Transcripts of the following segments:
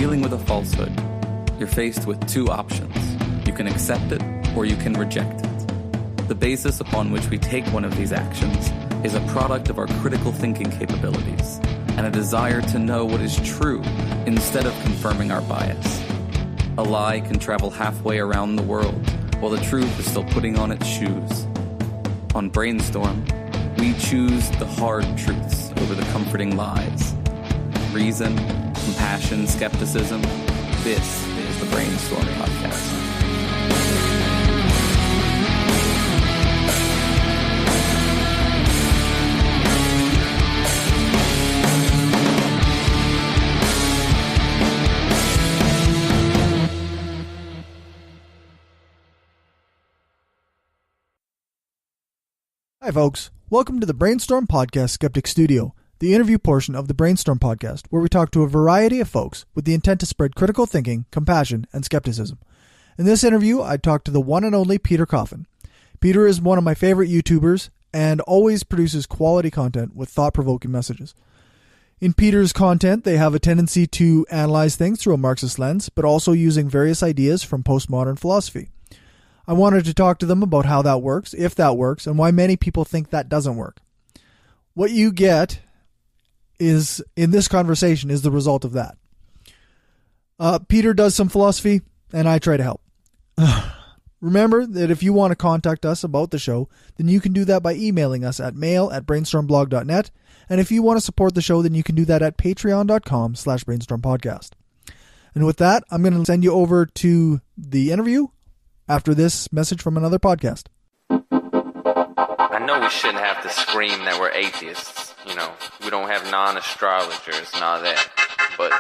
dealing with a falsehood, you're faced with two options. You can accept it or you can reject it. The basis upon which we take one of these actions is a product of our critical thinking capabilities and a desire to know what is true instead of confirming our bias. A lie can travel halfway around the world while the truth is still putting on its shoes. On Brainstorm, we choose the hard truths over the comforting lies. Reason, compassion, skepticism. This is the Brainstorm podcast. Hi folks, welcome to the Brainstorm podcast Skeptic Studio, the interview portion of the Brainstorm podcast, where we talk to a variety of folks with the intent to spread critical thinking, compassion, and skepticism. In this interview, I talked to the one and only Peter Coffin. Peter is one of my favorite YouTubers and always produces quality content with thought-provoking messages. In Peter's content, they have a tendency to analyze things through a Marxist lens, but also using various ideas from postmodern philosophy. I wanted to talk to them about how that works, if that works, and why many people think that doesn't work. What you get is, in this conversation, is the result of that. Peter does some philosophy, and I try to help. Remember that if you want to contact us about the show, then you can do that by emailing us at mail@brainstormblog.net, and if you want to support the show, then you can do that at patreon.com/brainstormpodcast. And with that, I'm going to send you over to the interview after this message from another podcast. I know we shouldn't have to scream that we're atheists. You know, we don't have non-astrologers and all that. But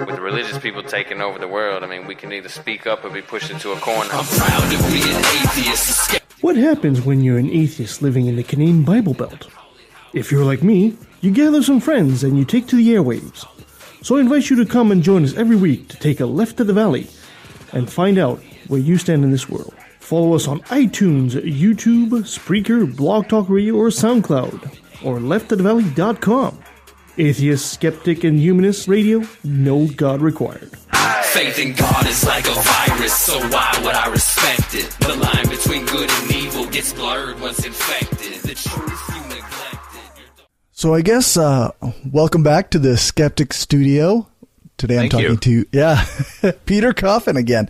with the religious people taking over the world, I mean, we can either speak up or be pushed into a corner. I'm proud to be an atheist. What happens when you're an atheist living in the Canadian Bible Belt? If you're like me, you gather some friends and you take to the airwaves. So I invite you to come and join us every week to take a left to the valley and find out where you stand in this world. Follow us on iTunes, YouTube, Spreaker, Blog Talk Radio, or SoundCloud, or lefttothevalley.com. Atheist, skeptic, and humanist radio, no God required. Faith in God is like a virus, so why would I respect it? The line between good and evil gets blurred once infected. The truth you neglected. So I guess, welcome back to the Skeptic Studio. Today I'm talking to Peter Coffin again.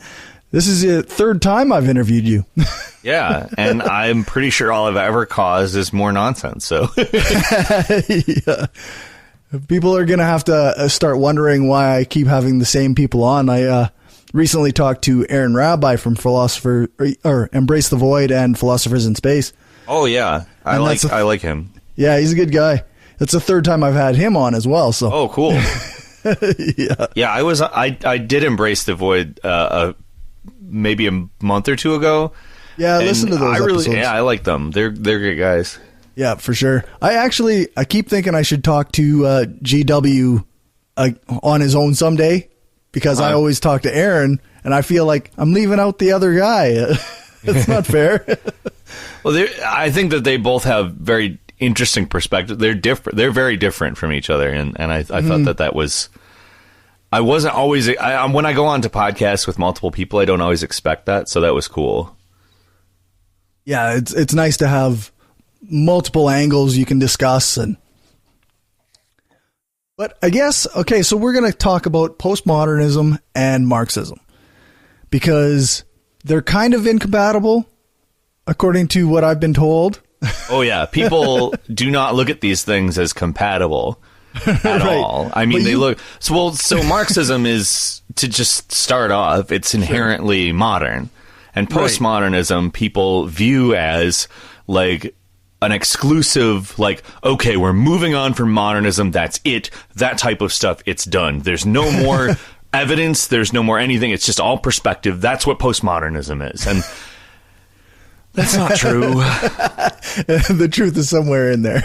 This is the third time I've interviewed you. Yeah, and I'm pretty sure all I've ever caused is more nonsense. So yeah. People are going to have to start wondering why I keep having the same people on. I recently talked to Aaron Rabbi from Embrace the Void and Philosophers in Space. Oh yeah, I like him. Yeah, he's a good guy. That's the third time I've had him on as well. So oh, cool. Yeah, I did Embrace the Void maybe a month or two ago. Yeah, listen to those episodes. Yeah, I like them. They're great guys. Yeah, for sure. I keep thinking I should talk to GW on his own someday, because I always talk to Aaron and I feel like I'm leaving out the other guy. It's not fair. Well, I think that they both have very interesting perspective. They're different. They're very different from each other, and I thought that was. I wasn't always when I go on to podcasts with multiple people, I don't always expect that, so that was cool. Yeah, it's nice to have multiple angles you can discuss, but I guess okay, so we're going to talk about postmodernism and Marxism because they're kind of incompatible, according to what I've been told. Oh yeah, people do not look at these things as compatible at all. I mean, look. So Marxism is, to just start off, it's inherently modern, and postmodernism people view as like an exclusive, like, okay, we're moving on from modernism. That's it. That type of stuff. It's done. There's no more evidence. There's no more anything. It's just all perspective. That's what postmodernism is, and that's not true. The truth is somewhere in there.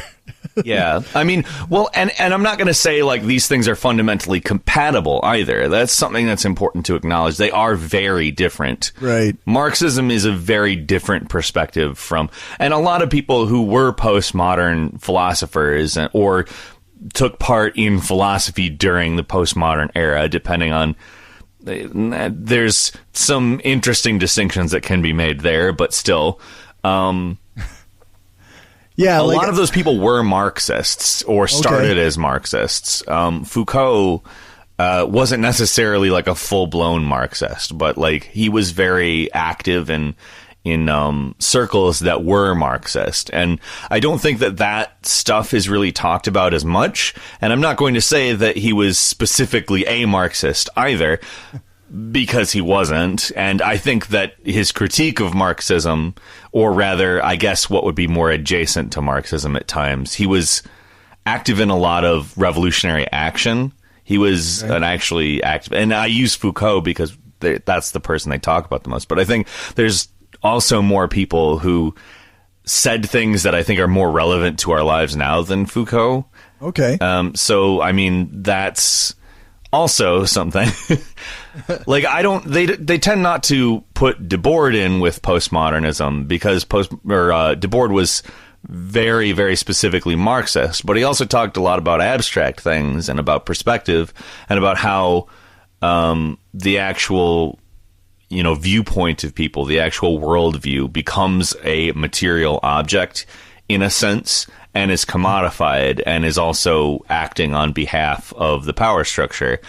Yeah. I mean, well, and I'm not going to say like these things are fundamentally compatible either. That's something that's important to acknowledge. They are very different. Right. Marxism is a very different perspective from, and a lot of people who were postmodern philosophers or took part in philosophy during the postmodern era, depending on... There's some interesting distinctions that can be made there, but still... Yeah, a lot of those people were Marxists or started as Marxists. Foucault wasn't necessarily like a full-blown Marxist, but like he was very active in circles that were Marxist. And I don't think that stuff is really talked about as much. And I'm not going to say that he was specifically a Marxist either, because he wasn't. And I think that his critique of Marxism, or rather, I guess what would be more adjacent to Marxism at times, he was active in a lot of revolutionary action. He was an actually active, and I use Foucault because that's the person they talk about the most. But I think there's also more people who said things that I think are more relevant to our lives now than Foucault. Okay. So, I mean, that's also something. Like, they tend not to put Debord in with postmodernism because Debord was very, very specifically Marxist, but he also talked a lot about abstract things and about perspective and about how the actual, viewpoint of people, the actual worldview becomes a material object in a sense and is commodified and is also acting on behalf of the power structure.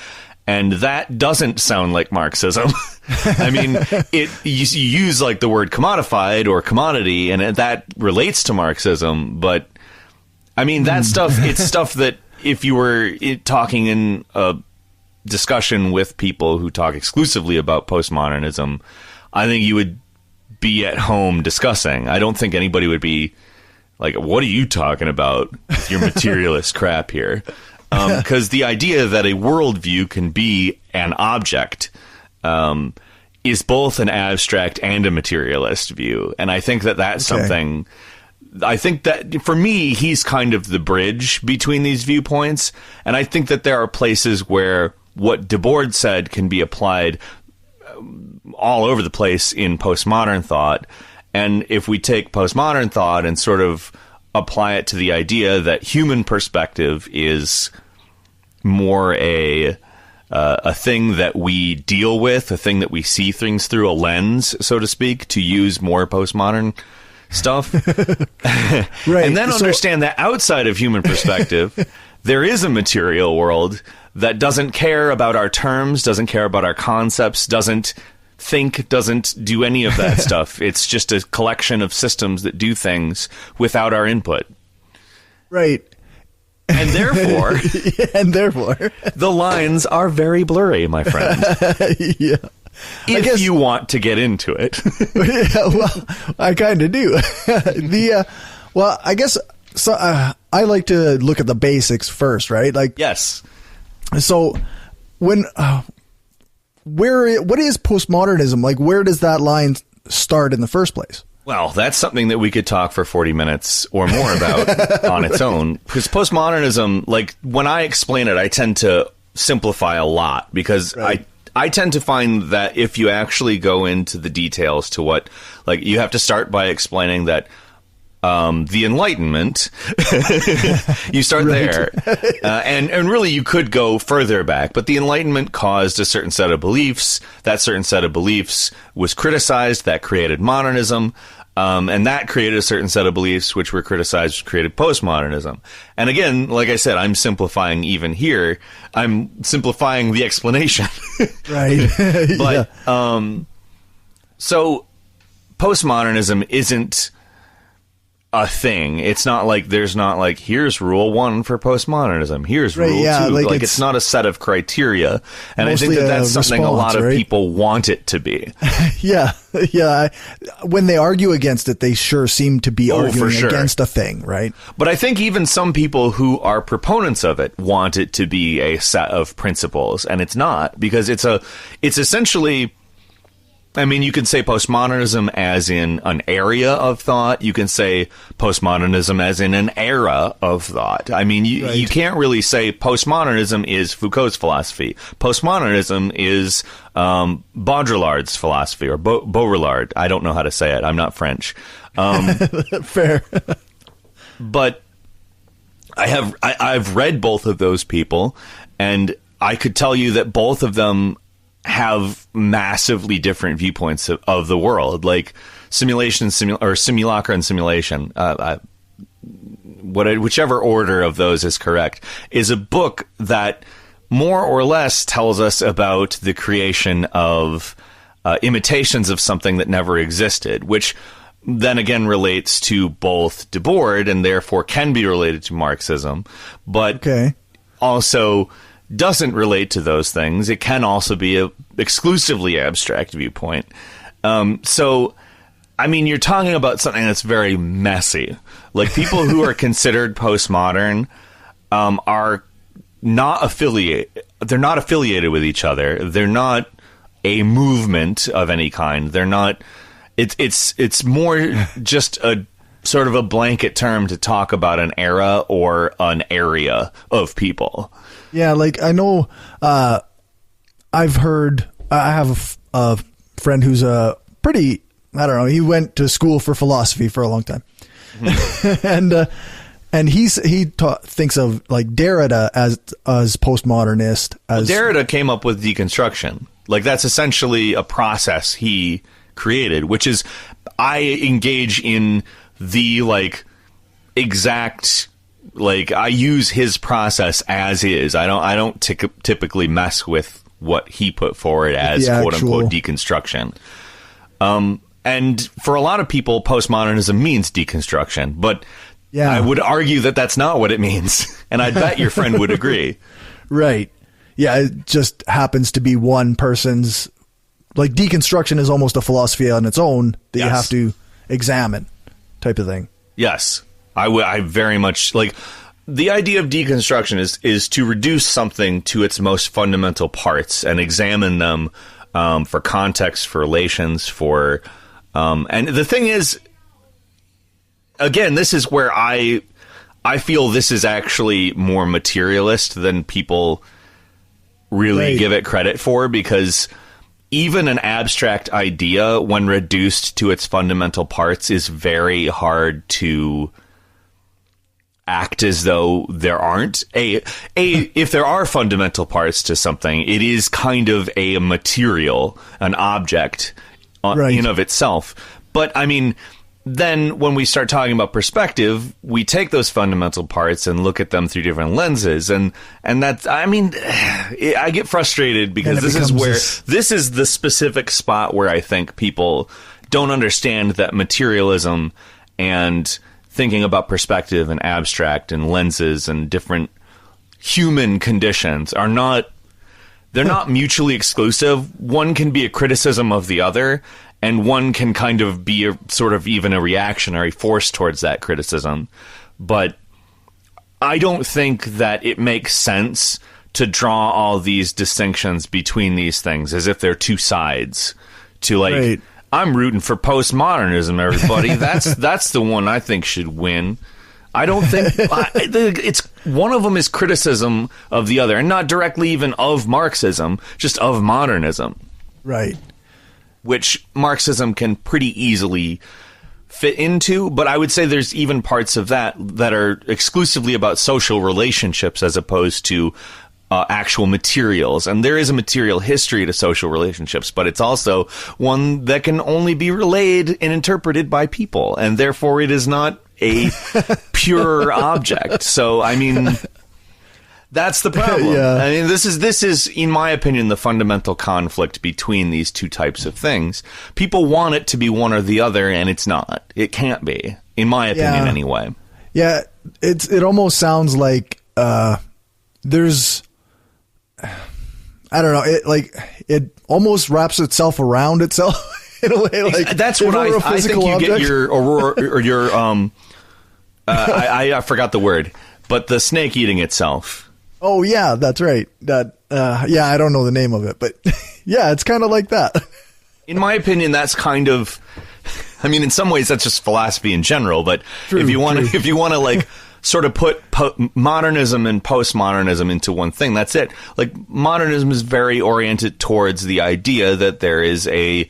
And that doesn't sound like Marxism. I mean, you use like the word commodified or commodity, and that relates to Marxism. But I mean, that stuff, it's stuff that if you were talking in a discussion with people who talk exclusively about postmodernism, I think you would be at home discussing. I don't think anybody would be like, what are you talking about with your materialist crap here? Because the idea that a worldview can be an object is both an abstract and a materialist view. And I think that that's something... I think that, for me, he's kind of the bridge between these viewpoints. And I think that there are places where what Debord said can be applied all over the place in postmodern thought. And if we take postmodern thought and sort of apply it to the idea that human perspective is more a thing that we deal with, a thing that we see things through a lens, so to speak, to use more postmodern stuff. Right. And then understand that outside of human perspective, there is a material world that doesn't care about our terms, doesn't care about our concepts, doesn't think, doesn't do any of that stuff. It's just a collection of systems that do things without our input. Right. And therefore, the lines are very blurry, my friend. Yeah. If you want to get into it. Yeah, well, I kind of do. Well, I guess so. I like to look at the basics first, right? Like, yes. So, what is postmodernism? Like, where does that line start in the first place? Well, that's something that we could talk for 40 minutes or more about on its own. Because postmodernism, like, when I explain it, I tend to simplify a lot because I tend to find that if you actually go into the details to what, like, you have to start by explaining that the Enlightenment, you start there, and really you could go further back, but the Enlightenment caused a certain set of beliefs. That certain set of beliefs was criticized. That created modernism. And that created a certain set of beliefs which were criticized, which created postmodernism. And again, like I said, I'm simplifying even here. I'm simplifying the explanation. Right. But, so postmodernism isn't a thing. It's not like there's not like, here's rule 1 for postmodernism. Here's rule 2. Like it's not a set of criteria. And I think that that's something a lot of people want it to be. Yeah. Yeah. When they argue against it, they sure seem to be arguing against a thing, right? But I think even some people who are proponents of it want it to be a set of principles. And it's not, because it's essentially, I mean, you can say postmodernism as in an area of thought. You can say postmodernism as in an era of thought. I mean, you can't really say postmodernism is Foucault's philosophy. Postmodernism is Baudrillard's philosophy, or Baudrillard. I don't know how to say it. I'm not French. Fair. But I've read both of those people, and I could tell you that both of them have massively different viewpoints of the world, like Simulacra and Simulation. Whichever order of those is correct, is a book that more or less tells us about the creation of imitations of something that never existed, which then again relates to both Debord and therefore can be related to Marxism, but also doesn't relate to those things. It can also be a exclusively abstract viewpoint. So, I mean, you're talking about something that's very messy. Like, people who are considered postmodern are not affiliated. They're not affiliated with each other. They're not a movement of any kind. They're not. It's more just a sort of a blanket term to talk about an era or an area of people. Yeah, like, I know. I've heard. I have a friend who's a pretty. I don't know. He went to school for philosophy for a long time, and he thinks of like Derrida as postmodernist. Derrida came up with deconstruction. Like, that's essentially a process he created, which is, I engage in the like exact, like, I use his process as is. I don't typically mess with what he put forward as quote unquote deconstruction. And for a lot of people, postmodernism means deconstruction, but I would argue that that's not what it means. And I bet your friend would agree. Right. Yeah, it just happens to be one person's, like, deconstruction is almost a philosophy on its own that you have to examine, type of thing. Yes. I very much, like, the idea of deconstruction is to reduce something to its most fundamental parts and examine them for context, for relations, for... and the thing is, again, this is where I feel this is actually more materialist than people really give it credit for, because even an abstract idea, when reduced to its fundamental parts, is very hard to act as though there aren't. If there are fundamental parts to something, it is kind of a material, an object in of itself. But I mean, then when we start talking about perspective, we take those fundamental parts and look at them through different lenses, and that's, I mean, I get frustrated because this is the specific spot where I think people don't understand that materialism and thinking about perspective and abstract and lenses and different human conditions are not, they're not mutually exclusive. One can be a criticism of the other, and one can kind of be a sort of even a reactionary force towards that criticism. But I don't think that it makes sense to draw all these distinctions between these things as if they're two sides to, like, I'm rooting for postmodernism, everybody. That's the one I think should win. I don't think it's one of them is criticism of the other, and not directly even of Marxism, just of modernism. Right. Which Marxism can pretty easily fit into, but I would say there's even parts of that are exclusively about social relationships as opposed to actual materials. And there is a material history to social relationships, but it's also one that can only be relayed and interpreted by people, and therefore it is not a pure object. So, I mean... That's the problem. I mean, this is, in my opinion, the fundamental conflict between these two types of things. People want it to be one or the other, and it's not. It can't be, in my opinion, anyway. Yeah, it almost sounds like there's, I don't know, it almost wraps itself around itself in a way. Like, that's what I think you object. Get your aurora or your I forgot the word, but the snake eating itself. Oh, yeah, that's right. I don't know the name of it, but yeah, it's kind of like that. In my opinion, that's kind of, I mean, in some ways, that's just philosophy in general. But if you want to like sort of put modernism and postmodernism into one thing, that's it. Like, modernism is very oriented towards the idea that there is a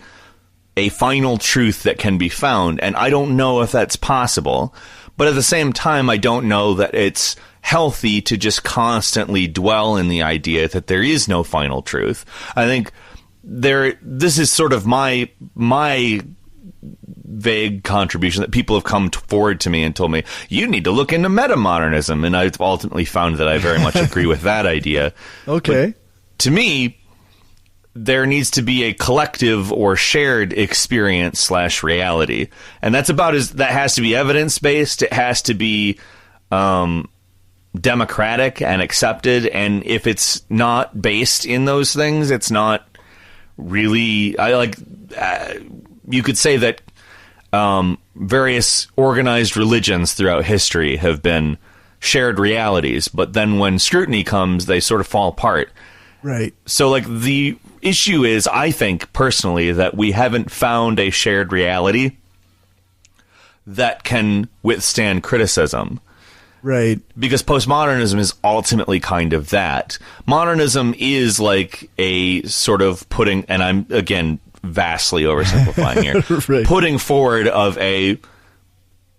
final truth that can be found, and I don't know if that's possible. But at the same time, I don't know that it's healthy to just constantly dwell in the idea that there is no final truth. I think this is sort of my vague contribution that people have come forward to me and told me, you need to look into metamodernism. And I've ultimately found that I very much agree with that idea. Okay. But to me, there needs to be a collective or shared experience / reality. And that's that has to be evidence-based. It has to be democratic and accepted. And if it's not based in those things, it's not really, you could say that various organized religions throughout history have been shared realities, but then when scrutiny comes, they sort of fall apart. Right. So, like, the issue is, I think, personally, that we haven't found a shared reality that can withstand criticism. Right. Because postmodernism is ultimately kind of that. Modernism is like a sort of putting, and I'm, again, vastly oversimplifying here, right. Putting forward of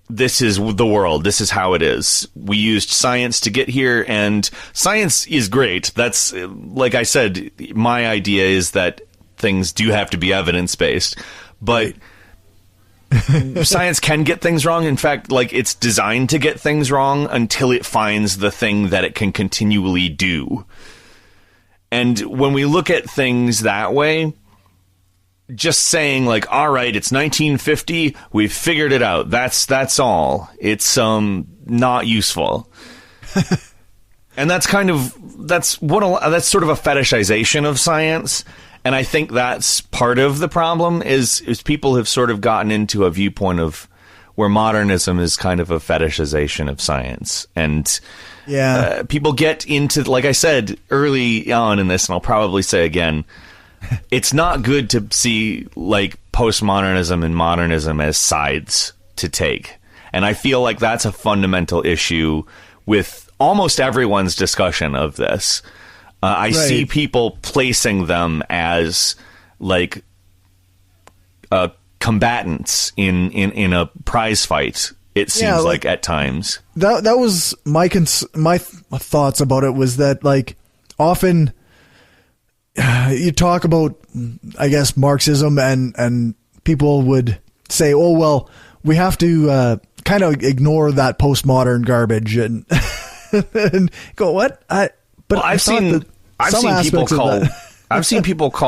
this is the world, this is how it is. We used science to get here, and science is great. That's, like I said, my idea is that things do have to be evidence-based, but science can get things wrong. In fact, like, it's designed to get things wrong until it finds the thing that it can continually do. And when we look at things that way, just saying, like, all right, it's 1950, we've figured it out, that's all, it's not useful. And that's sort of a fetishization of science. And I think that's part of the problem is people have sort of gotten into a viewpoint of where modernism is kind of a fetishization of science. And people get into, like I said early on in this, and I'll probably say again, it's not good to see, like, postmodernism and modernism as sides to take. And I feel like that's a fundamental issue with almost everyone's discussion of this. I see people placing them as, like, combatants in a prize fight. It seems like at times. That was my thoughts about it, was that, like, often you talk about, I guess, Marxism, and people would say, oh, well, we have to kind of ignore that postmodern garbage and and go, what? I've seen people call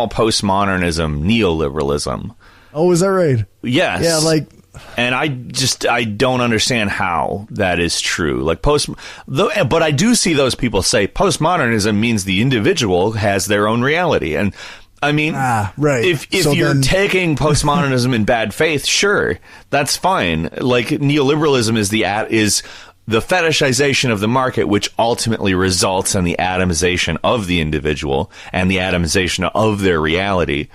postmodernism neoliberalism. Oh, is that right? Yes. Yeah, like, and I don't understand how that is true. Like, but I do see those people say postmodernism means the individual has their own reality. And I mean, right. If you're taking postmodernism in bad faith, sure, that's fine. Like, neoliberalism is the fetishization of the market, which ultimately results in the atomization of the individual and the atomization of their reality.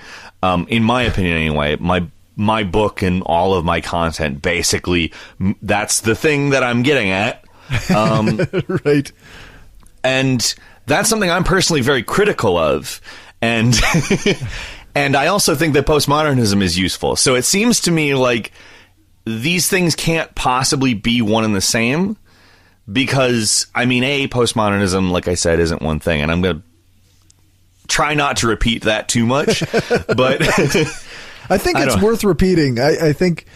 In my opinion, anyway, my book and all of my content, basically, that's the thing that I'm getting at. Right. And that's something I'm personally very critical of. And and I also think that postmodernism is useful. So it seems to me like these things can't possibly be one and the same, because, I mean, postmodernism, like I said, isn't one thing. And I'm going to try not to repeat that too much. But I think it's worth repeating. I think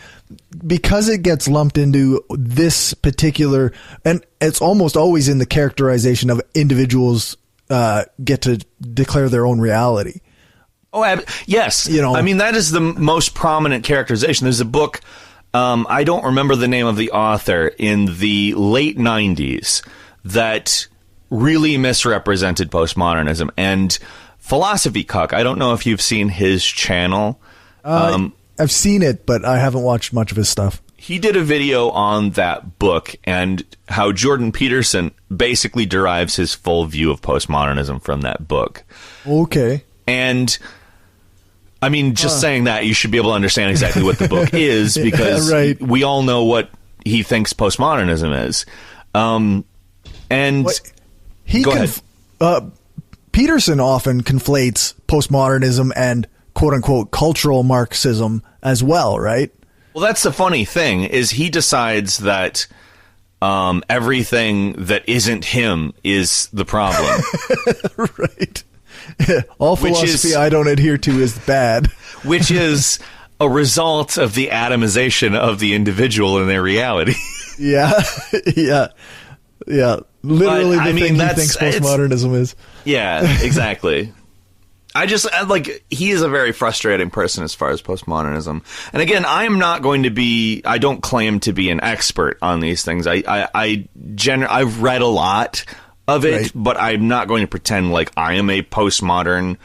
because it gets lumped into this particular, and it's almost always in the characterization of individuals get to declare their own reality. Oh, yes. You know, I mean, that is the most prominent characterization. There's a book, I don't remember the name of the author, in the late 90s that really misrepresented postmodernism. And Philosophy Cuck, I don't know if you've seen his channel. I've seen it, but I haven't watched much of his stuff. He did a video on that book and how Jordan Peterson basically derives his full view of postmodernism from that book. Okay. And I mean, just saying that, you should be able to understand exactly what the book is, because we all know what he thinks postmodernism is. And go ahead. Peterson often conflates postmodernism and quote-unquote cultural Marxism as well, right? Well, that's the funny thing, is he decides that everything that isn't him is the problem. Right. All philosophy I don't adhere to is bad. Which is a result of the atomization of the individual in their reality. Yeah. Literally the thing he thinks postmodernism is. Yeah, exactly. He is a very frustrating person as far as postmodernism. And again, I don't claim to be an expert on these things. I've read a lot of it, right, but I'm not going to pretend like I am a postmodern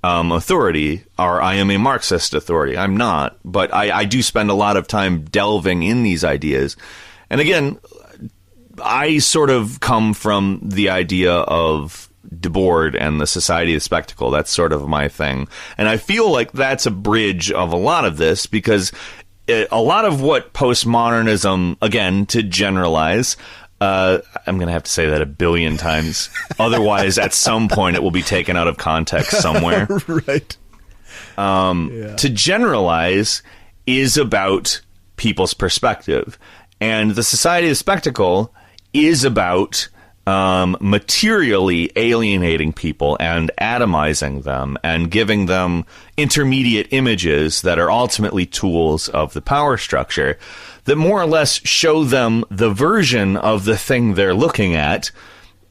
authority or I am a Marxist authority. I'm not, but I do spend a lot of time delving in these ideas. And again, I sort of come from the idea of Debord and the Society of Spectacle. That's sort of my thing. And I feel like that's a bridge of a lot of this, because a lot of what postmodernism, again, to generalize, I'm going to have to say that a billion times. Otherwise, at some point, it will be taken out of context somewhere. Right. To generalize is about people's perspective. And the Society of Spectacle is about materially alienating people and atomizing them and giving them intermediate images that are ultimately tools of the power structure that more or less show them the version of the thing they're looking at.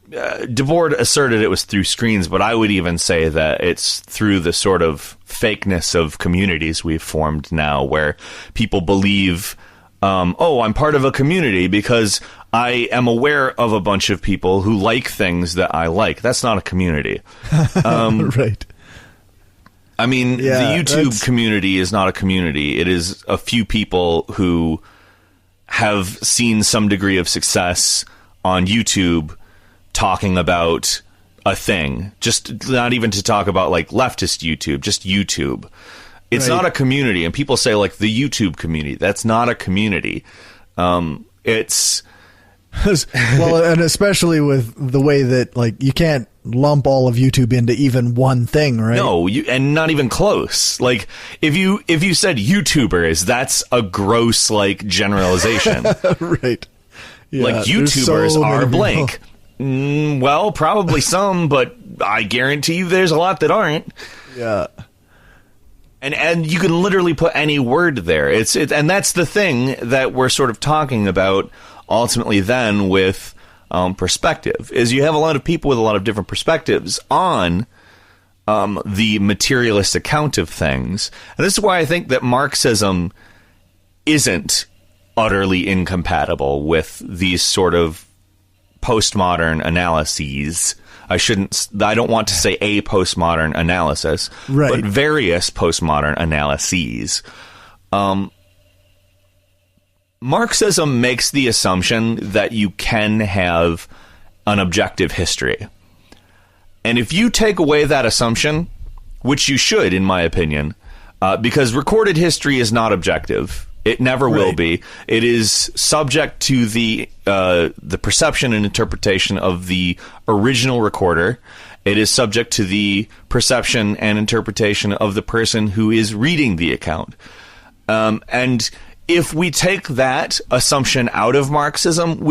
Debord asserted it was through screens, but I would even say that it's through the sort of fakeness of communities we've formed now, where people believe, I'm part of a community because I am aware of a bunch of people who like things that I like. That's not a community. Right. I mean, the YouTube community is not a community. It is a few people who have seen some degree of success on YouTube talking about a thing. Just not even to talk about like leftist YouTube, just YouTube. It's not a community. And people say like the YouTube community. That's not a community. It's... Well, and especially with the way that like you can't lump all of YouTube into even one thing, right? No, and not even close. Like if you said YouTubers, that's a gross like generalization. Right. Yeah, like YouTubers are blank. Well, probably some, but I guarantee you there's a lot that aren't. Yeah. And you can literally put any word there. And that's the thing that we're sort of talking about ultimately then with perspective, is you have a lot of people with a lot of different perspectives on the materialist account of things. And this is why I think that Marxism isn't utterly incompatible with these sort of postmodern analyses. I don't want to say a postmodern analysis, right, but various postmodern analyses. Marxism makes the assumption that you can have an objective history. And if you take away that assumption, which you should, in my opinion, because recorded history is not objective. It never will be. It is subject to the perception and interpretation of the original recorder. It is subject to the perception and interpretation of the person who is reading the account. And if we take that assumption out of Marxism,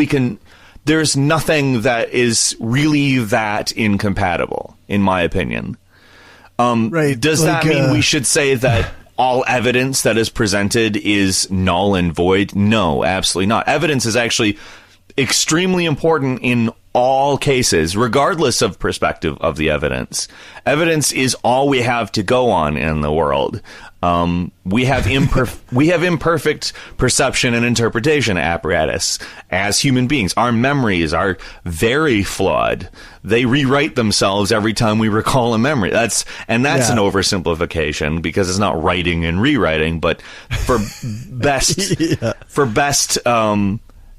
there's nothing that is really that incompatible, in my opinion. Does that mean we should say that all evidence that is presented is null and void? No, absolutely not. Evidence is actually extremely important in all cases, regardless of perspective of the evidence. Evidence is all we have to go on in the world. We have imperfect perception and interpretation apparatus as human beings. Our memories are very flawed. They rewrite themselves every time we recall a memory. That's an oversimplification, because it's not writing and rewriting, but for best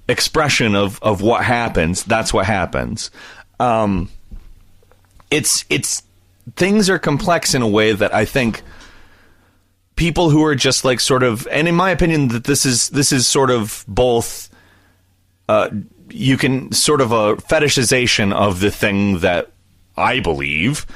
expression of what happens, that's what happens. It's things are complex in a way that I think people who are just like sort of, and in my opinion, that this is sort of both, you can sort of a fetishization of the thing that I believe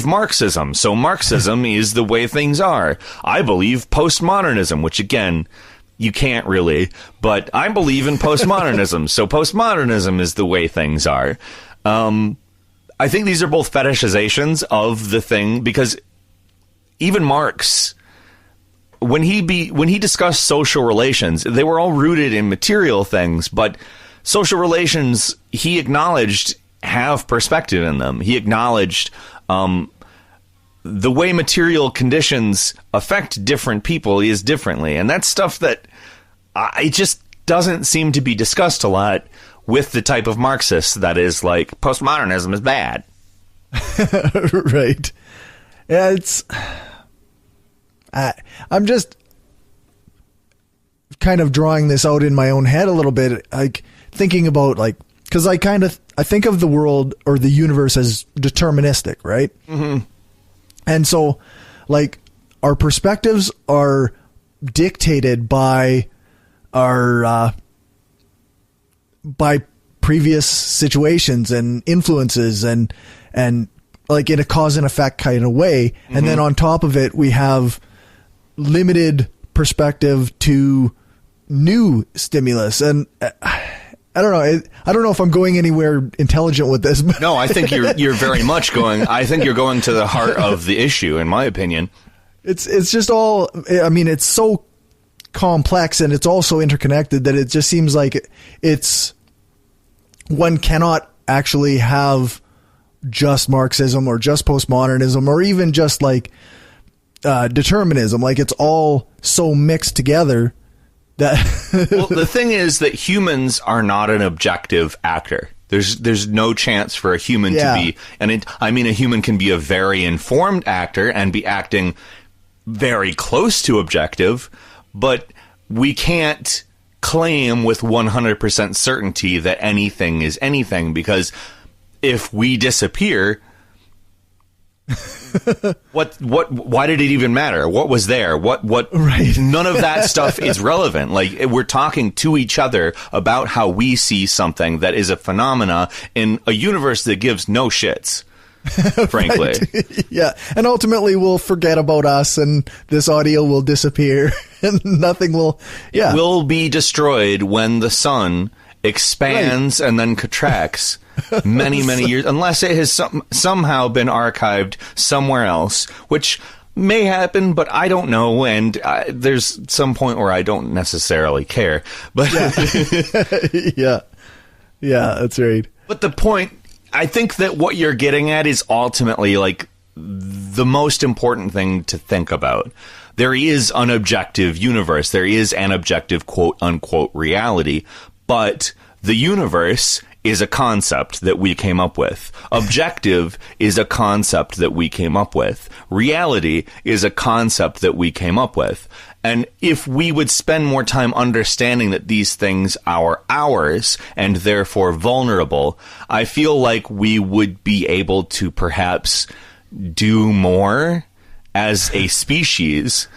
Marxism. So Marxism is the way things are. I believe postmodernism, which again you can't really. But I believe in postmodernism, so postmodernism is the way things are. I think these are both fetishizations of the thing, because even Marx, when he discussed social relations, they were all rooted in material things, but social relations, he acknowledged, have perspective in them. He acknowledged the way material conditions affect different people is differently, and that's stuff that it just doesn't seem to be discussed a lot with the type of Marxist that is like, postmodernism is bad. Right. Yeah, I'm just kind of drawing this out in my own head a little bit, like thinking about, like, because I think of the world or the universe as deterministic, right? Mm-hmm. And so, like, our perspectives are dictated by our by previous situations and influences and like in a cause and effect kind of way. Mm-hmm. And then on top of it, we have limited perspective to new stimulus. And I don't know. I don't know if I'm going anywhere intelligent with this. No, I think you're very much going. I think you're going to the heart of the issue, in my opinion. It's just all. I mean, it's so complex and it's also interconnected that it just seems like one cannot actually have just Marxism or just postmodernism or even just like determinism. Like, it's all so mixed together that well, the thing is that humans are not an objective actor. There's no chance for a human to be, and a human can be a very informed actor and be acting very close to objective, but we can't claim with 100% certainty that anything is anything, because if we disappear, why did it even matter? What was there? What right. None of that stuff is relevant. Like, we're talking to each other about how we see something that is a phenomena in a universe that gives no shits. Frankly. Right. Yeah. And ultimately we'll forget about us and this audio will disappear and nothing will, It will be destroyed when the sun expands and then contracts many years, unless it has somehow been archived somewhere else, which may happen, but I don't know. And there's some point where I don't necessarily care. But yeah, that's right. But the point, I think that what you're getting at is ultimately like the most important thing to think about. There is an objective universe. There is an objective quote unquote reality, but the universe is a concept that we came up with. Objective is a concept that we came up with. Reality is a concept that we came up with. And if we would spend more time understanding that these things are ours and therefore vulnerable, I feel like we would be able to perhaps do more as a species,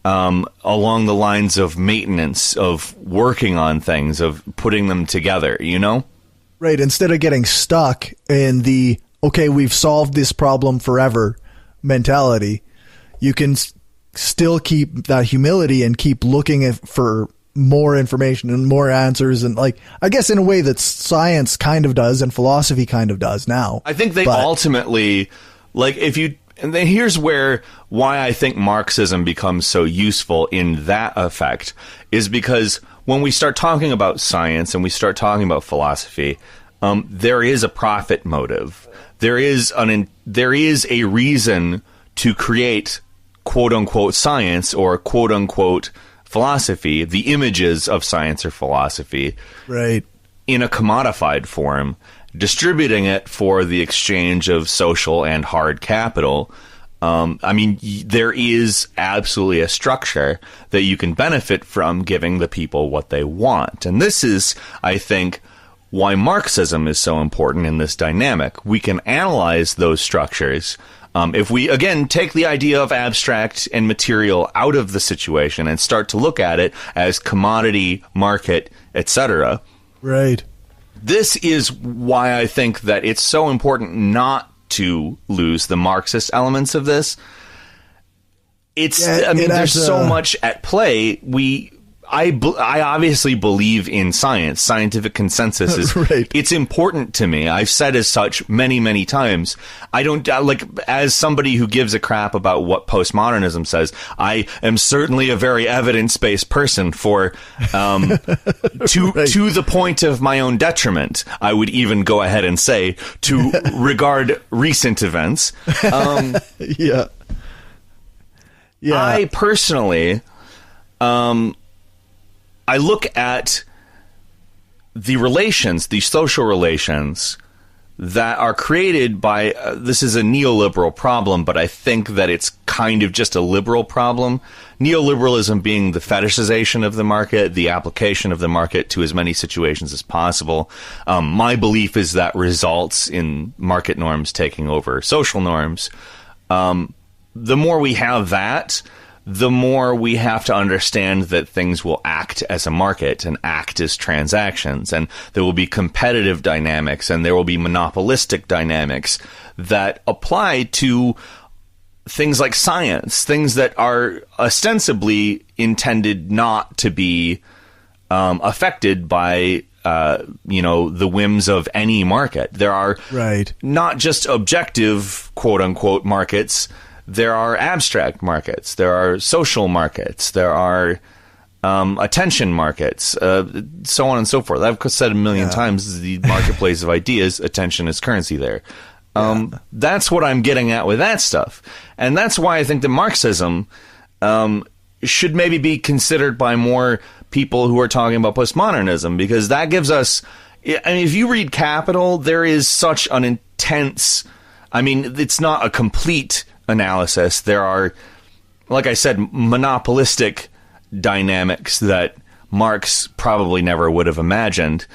along the lines of maintenance, of working on things, of putting them together, you know? Right. Instead of getting stuck in the, okay, we've solved this problem forever mentality, you can still keep that humility and keep looking for more information and more answers. And, like, I guess in a way that science kind of does and philosophy kind of does now. I think they ultimately, like, and then here's why I think Marxism becomes so useful in that effect, is because when we start talking about science and we start talking about philosophy, there is a profit motive. There is a reason to create quote unquote science or quote unquote philosophy, the images of science or philosophy, right, in a commodified form, distributing it for the exchange of social and hard capital. There is absolutely a structure that you can benefit from giving the people what they want. And this is, I think, why Marxism is so important in this dynamic. We can analyze those structures. If we, again, take the idea of abstract and material out of the situation and start to look at it as commodity, market, etc. Right. This is why I think that it's so important not to lose the Marxist elements of this. There's so much at play. I obviously believe in science. Scientific consensus is right. It's important to me. I've said as such many, many times. I don't like, as somebody who gives a crap about what postmodernism says, I am certainly a very evidence-based person for to the point of my own detriment. I would even go ahead and say to regard recent events. Yeah. I personally, I look at the relations, the social relations that are created by, this is a neoliberal problem, but I think that it's kind of just a liberal problem. Neoliberalism being the fetishization of the market, the application of the market to as many situations as possible. My belief is that results in market norms taking over social norms. The more we have that, the more we have to understand that things will act as a market and act as transactions, and there will be competitive dynamics and there will be monopolistic dynamics that apply to things like science, things that are ostensibly intended not to be affected by the whims of any market. There are not just objective, quote unquote, markets. There are abstract markets, there are social markets, there are attention markets, so on and so forth. I've said a million times, the marketplace of ideas, attention is currency there. That's what I'm getting at with that stuff. And that's why I think that Marxism should maybe be considered by more people who are talking about postmodernism, because that gives us, I mean, if you read Capital, there is such an intense, I mean, it's not a complete analysis. There are, like I said, monopolistic dynamics that Marx probably never would have imagined,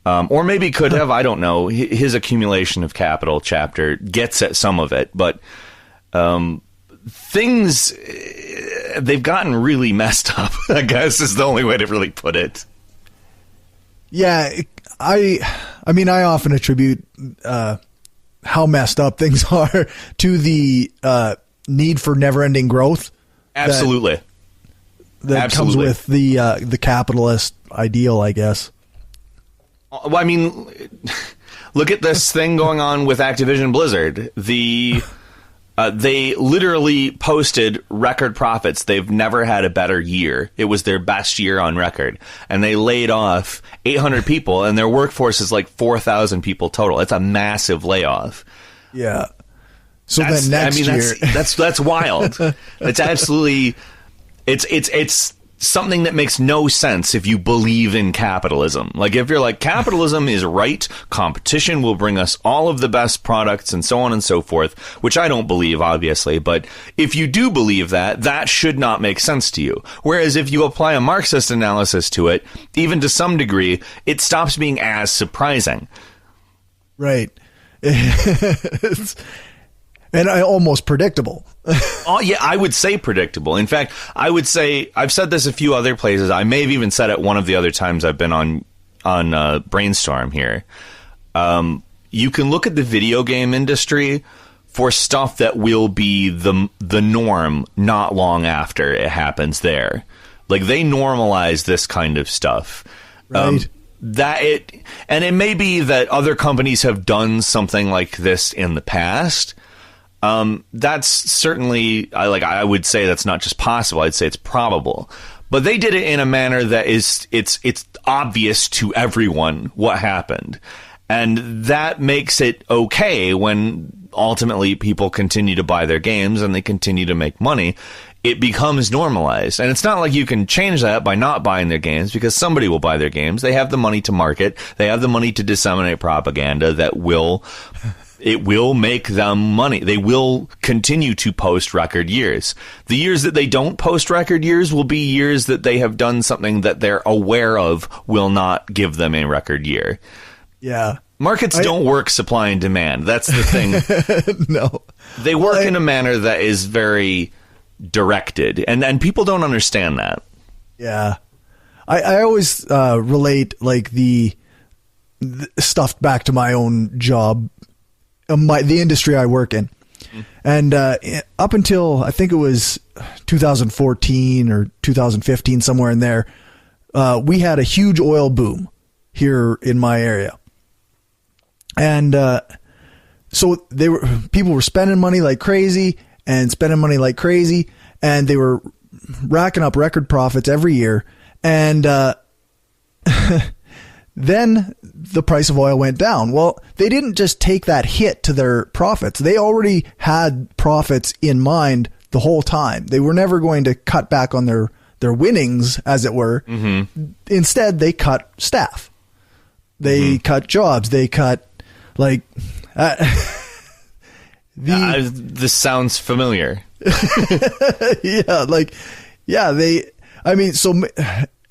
or maybe could have. I don't know. His accumulation of capital chapter gets at some of it, but things, they've gotten really messed up, I guess is the only way to really put it. Yeah, I mean, I often attribute how messed up things are to the need for never-ending growth. Absolutely. That comes with the capitalist ideal, I guess. Well, I mean, look at this thing going on with Activision Blizzard. They literally posted record profits. They've never had a better year. It was their best year on record. And they laid off 800 people, and their workforce is like 4,000 people total. It's a massive layoff. Yeah. So then next year... That's wild. It's absolutely... It's something that makes no sense if you believe in capitalism. Like, if you're like, capitalism is right, competition will bring us all of the best products and so on and so forth, which I don't believe, obviously, but if you do believe that, that should not make sense to you. Whereas if you apply a Marxist analysis to it, even to some degree, it stops being as surprising. Right. And almost predictable. Oh, yeah, I would say predictable. In fact, I would say, I've said this a few other places. I may have even said it one of the other times I've been on Brainstorm here. You can look at the video game industry for stuff that will be the norm not long after it happens there. Like, they normalize this kind of stuff. Right. And it may be that other companies have done something like this in the past. That's certainly, I would say that's not just possible. I'd say it's probable. But they did it in a manner that it's obvious to everyone what happened. And that makes it okay when ultimately people continue to buy their games and they continue to make money. It becomes normalized. And it's not like you can change that by not buying their games, because somebody will buy their games. They have the money to market. They have the money to disseminate propaganda that will make them money. They will continue to post record years. The years that they don't post record years will be years that they have done something that they're aware of will not give them a record year. Yeah. Markets don't work supply and demand. That's the thing. No. They work in a manner that is very directed, and people don't understand that. Yeah. I always relate like the stuff back to my own job, the industry I work in. And up until I think it was 2014 or 2015, somewhere in there, we had a huge oil boom here in my area. And so people were spending money like crazy, and they were racking up record profits every year. And then the price of oil went down. Well, they didn't just take that hit to their profits. They already had profits in mind the whole time. They were never going to cut back on their winnings, as it were. Mm-hmm. Instead, they cut staff. They cut jobs. They cut, like... this sounds familiar. So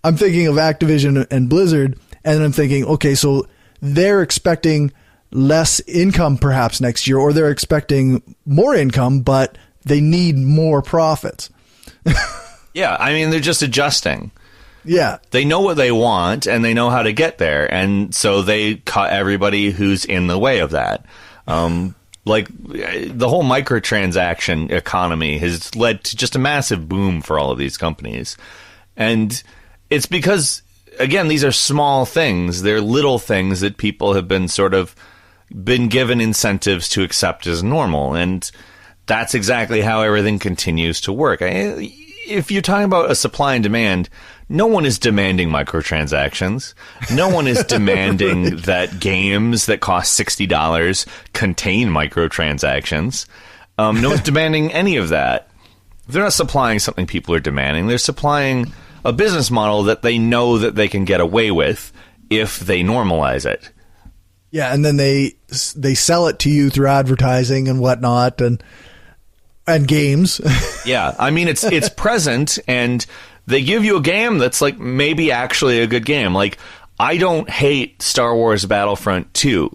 I'm thinking of Activision and Blizzard, and I'm thinking, okay, so they're expecting less income perhaps next year, or they're expecting more income, but they need more profits. Yeah, I mean, they're just adjusting. Yeah. They know what they want, and they know how to get there, and so they cut everybody who's in the way of that. Like, the whole microtransaction economy has led to just a massive boom for all of these companies. And it's because, again, these are small things. They're little things that people have been given incentives to accept as normal. And that's exactly how everything continues to work. If you're talking about a supply and demand, no one is demanding microtransactions. No one is demanding that games that cost $60 contain microtransactions. No one's demanding any of that. They're not supplying something people are demanding. They're supplying a business model that they know that they can get away with if they normalize it. Yeah, and then they sell it to you through advertising and whatnot, and games. Yeah, I mean, it's present, and they give you a game that's like maybe actually a good game. Like, I don't hate Star Wars Battlefront 2.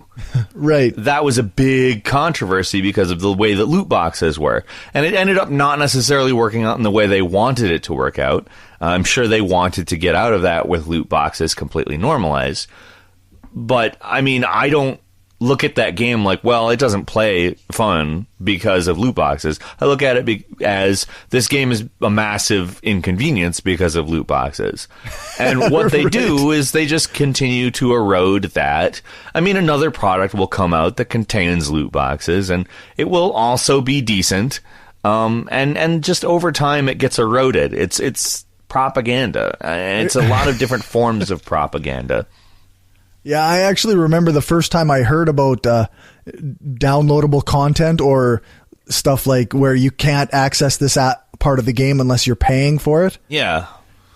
Right. That was a big controversy because of the way that loot boxes were. And it ended up not necessarily working out in the way they wanted it to work out. I'm sure they wanted to get out of that with loot boxes completely normalized. But, I mean, I don't look at that game like, well, it doesn't play fun because of loot boxes. I look at it as this game is a massive inconvenience because of loot boxes. And what they do is they just continue to erode that. I mean, another product will come out that contains loot boxes, and it will also be decent. And just over time, it gets eroded. It's propaganda. It's a lot of different forms of propaganda. Yeah, I actually remember the first time I heard about downloadable content or stuff like where you can't access this part of the game unless you're paying for it. Yeah.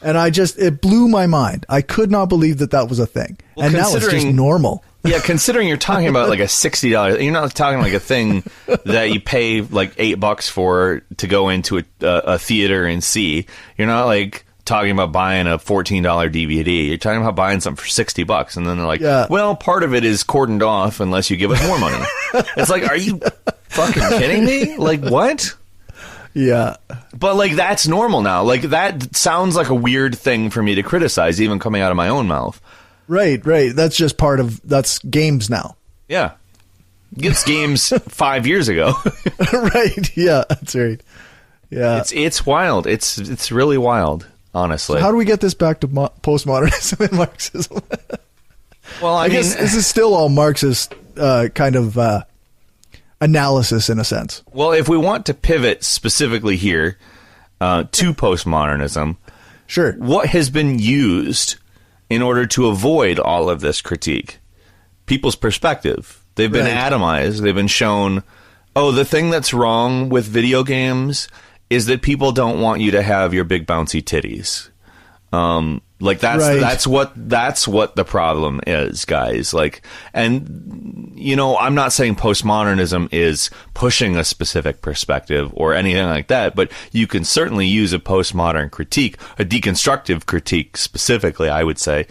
And it blew my mind. I could not believe that was a thing. Well, and now it's just normal. Yeah, considering you're talking about like a $60, you're not talking like a thing that you pay like $8 for to go into a theater and see. You're not like talking about buying a $14 DVD. You're talking about buying something for $60, and then they're like, well, part of it is cordoned off unless you give us more money. It's like, are you fucking kidding me? Like, what? Yeah. But, like, that's normal now. Like, that sounds like a weird thing for me to criticize, even coming out of my own mouth. Right. That's just that's games now. Yeah. It's games 5 years ago. Right. Yeah, that's right. Yeah. It's wild. It's really wild. Honestly. So how do we get this back to postmodernism and Marxism? Well, I mean, guess this is still all Marxist kind of analysis in a sense. Well, if we want to pivot specifically here to postmodernism, sure. What has been used in order to avoid all of this critique? People's perspective. They've been atomized. They've been shown, the thing that's wrong with video games is that people don't want you to have your big bouncy titties. Like that's what the problem is, guys. Like, and I'm not saying postmodernism is pushing a specific perspective or anything like that, but you can certainly use a postmodern critique, a deconstructive critique specifically, I would say,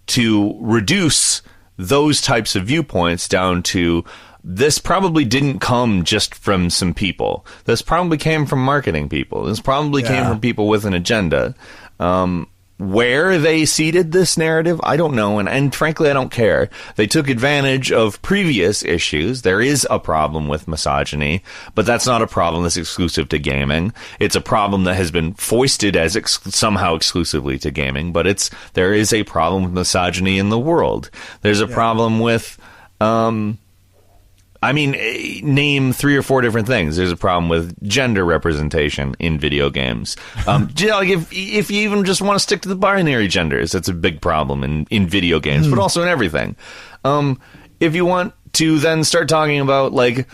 to reduce those types of viewpoints down to, this probably didn't come just from some people. This probably came from marketing people. This probably came from people with an agenda. where they seeded this narrative, I don't know, and frankly, I don't care. They took advantage of previous issues. There is a problem with misogyny, but that's not a problem that's exclusive to gaming. It's a problem that has been foisted as somehow exclusively to gaming, but there is a problem with misogyny in the world. There's a problem with, name 3 or 4 different things. There's a problem with gender representation in video games. If you even just want to stick to the binary genders, that's a big problem in video games, but also in everything. If you want to then start talking about, like,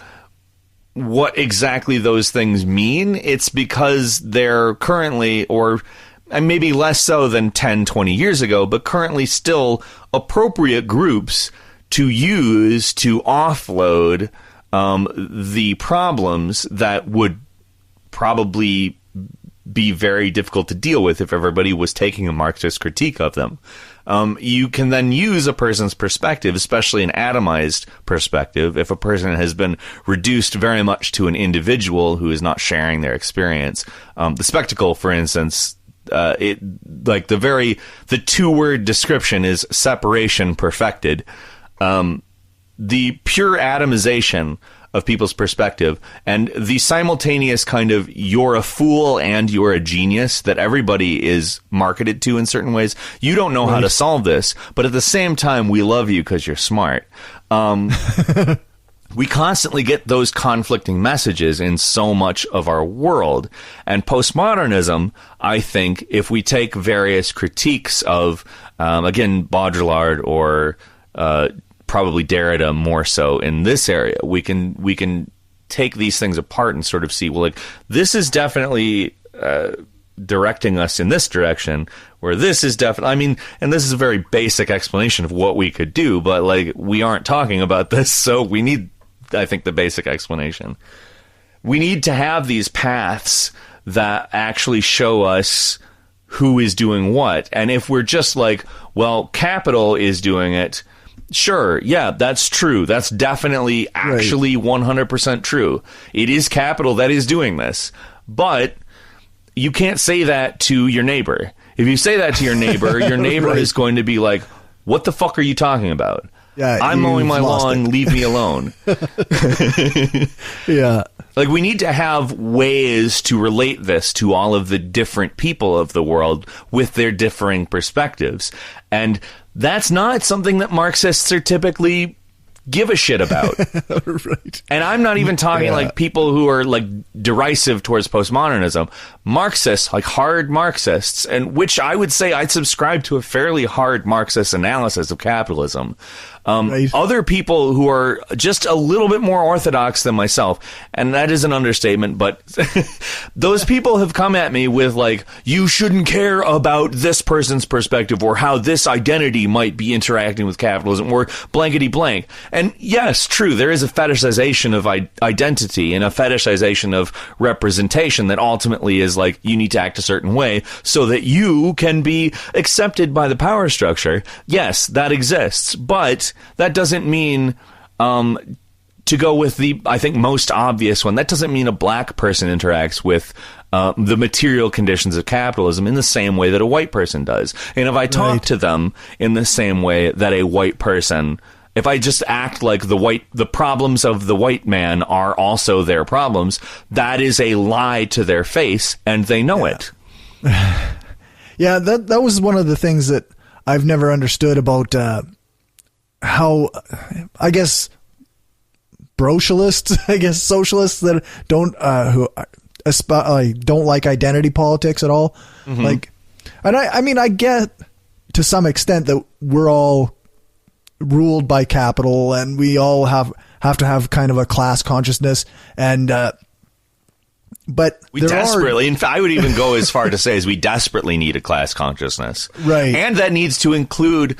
what exactly those things mean, it's because they're currently, or maybe less so than 10, 20 years ago, but currently still appropriate groups to use to offload the problems that would probably be very difficult to deal with if everybody was taking a Marxist critique of them. You can then use a person's perspective, especially an atomized perspective, if a person has been reduced very much to an individual who is not sharing their experience. The Spectacle, for instance, the 2-word description is separation perfected. The pure atomization of people's perspective and the simultaneous kind of you're a fool and you're a genius that everybody is marketed to in certain ways. You don't know how to solve this, but at the same time, we love you because you're smart. We constantly get those conflicting messages in so much of our world. And postmodernism, I think, if we take various critiques of, again, Baudrillard or probably Derrida more so in this area, we can take these things apart and sort of see, well, like, this is definitely directing us in this direction, where this is definitely, and this is a very basic explanation of what we could do, but, like, we aren't talking about this, so we need, I think, the basic explanation. We need to have these paths that actually show us who is doing what. And if we're just like, well, capital is doing it, sure, yeah, that's true. That's definitely actually 100% true. It is capital that is doing this. But you can't say that to your neighbor. If you say that to your neighbor is going to be like, what the fuck are you talking about? Yeah, I'm mowing my lawn, leave me alone. Yeah. Like, we need to have ways to relate this to all of the different people of the world with their differing perspectives. And that's not something that Marxists are typically give a shit about. Right. And I'm not even talking like people who are like derisive towards postmodernism. Marxists, like hard Marxists, and which I would say I'd subscribe to a fairly hard Marxist analysis of capitalism. Other people who are just a little bit more orthodox than myself, and that is an understatement, but those people have come at me with like, you shouldn't care about this person's perspective or how this identity might be interacting with capitalism or blankety blank. And yes, true, there is a fetishization of identity and a fetishization of representation that ultimately is like, you need to act a certain way so that you can be accepted by the power structure. Yes, that exists, but that doesn't mean, to go with the, I think, most obvious one, that doesn't mean a black person interacts with the material conditions of capitalism in the same way that a white person does. And if I talk to them in the same way that a white person, if I just act like the problems of the white man are also their problems, that is a lie to their face, and they know it. Yeah, that was one of the things that I've never understood about how, I guess, brocialists, socialists that don't don't like identity politics at all. Mm-hmm. Like, and I mean, I get to some extent that we're all ruled by capital and we all have to have kind of a class consciousness, and but we desperately, in fact, I would even go as far to say as we desperately need a class consciousness, right? And that needs to include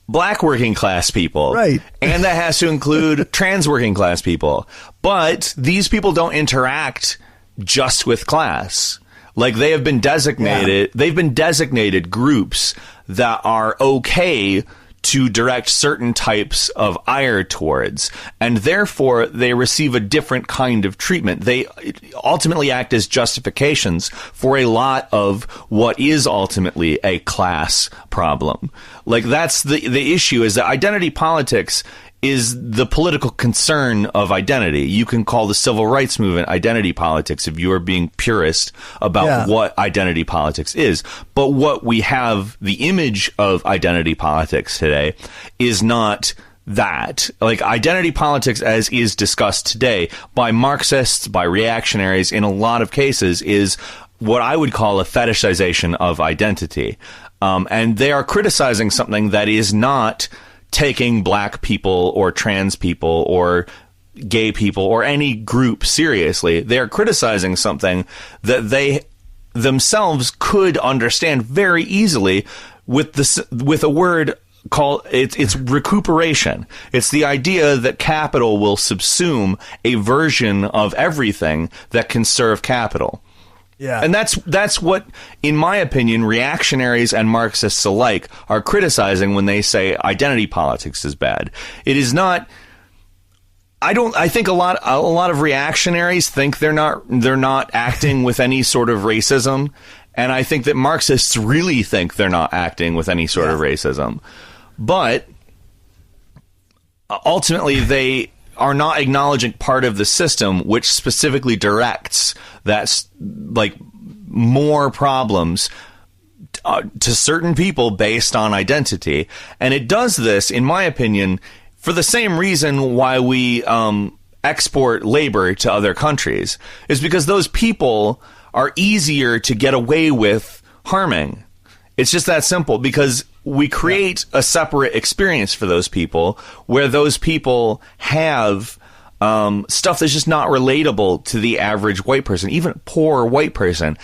black working class people, right? And that has to include trans working class people. But these people don't interact just with class. Like, they have been designated, they've been designated groups that are okay to direct certain types of ire towards, and therefore they receive a different kind of treatment. They ultimately act as justifications for a lot of what is ultimately a class problem. Like, that's the issue, is that identity politics is the political concern of identity. You can call the civil rights movement identity politics if you are being purist about what identity politics is. But what we have, the image of identity politics today, is not that. Like, identity politics, as is discussed today by Marxists, by reactionaries, in a lot of cases, is what I would call a fetishization of identity. And they are criticizing something that is not taking black people or trans people or gay people or any group seriously. They are criticizing something that they themselves could understand very easily with a word called it's recuperation. It's the idea that capital will subsume a version of everything that can serve capital. Yeah. And that's what, in my opinion, reactionaries and Marxists alike are criticizing when they say identity politics is bad. It is not. I think a lot of reactionaries think they're not acting with any sort of racism, and I think that Marxists really think they're not acting with any sort of racism. But ultimately, they are not acknowledging part of the system which specifically directs that's like more problems to certain people based on identity. And it does this, in my opinion, for the same reason why we export labor to other countries, is because those people are easier to get away with harming. It's just that simple, because we create a separate experience for those people where those people have stuff that's just not relatable to the average white person. Even a poor white person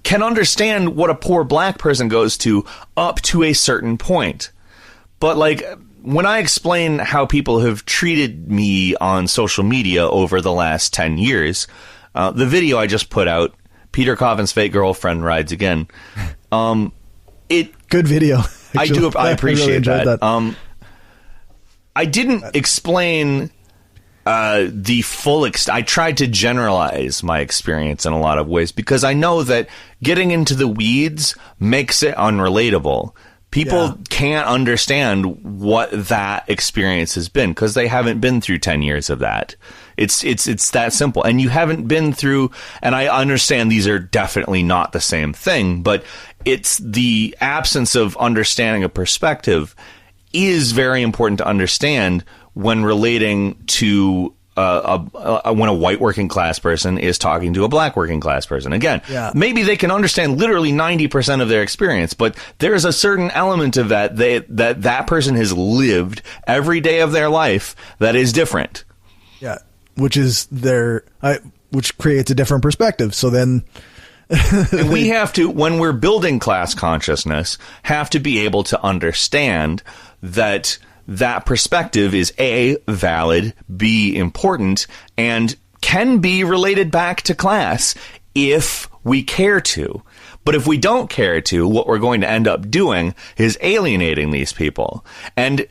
can understand what a poor black person goes to up to a certain point. But like, when I explain how people have treated me on social media over the last 10 years, the video I just put out, Peter Coffin's Fake Girlfriend Rides Again, good video. I appreciate really that. I didn't explain the full extent. I tried to generalize my experience in a lot of ways, because I know that getting into the weeds makes it unrelatable. People can't understand what that experience has been because they haven't been through 10 years of that. It's that simple. And you haven't been through, and I understand these are definitely not the same thing, but it's the absence of understanding a perspective is very important to understand when relating to when a white working class person is talking to a black working class person. Again, maybe they can understand literally 90% of their experience, but there's a certain element of that that person has lived every day of their life that is different. Yeah, which is which creates a different perspective. So then and we have to, when we're building class consciousness, have to be able to understand that that perspective is A, valid, B, important, and can be related back to class if we care to. But if we don't care to, what we're going to end up doing is alienating these people. And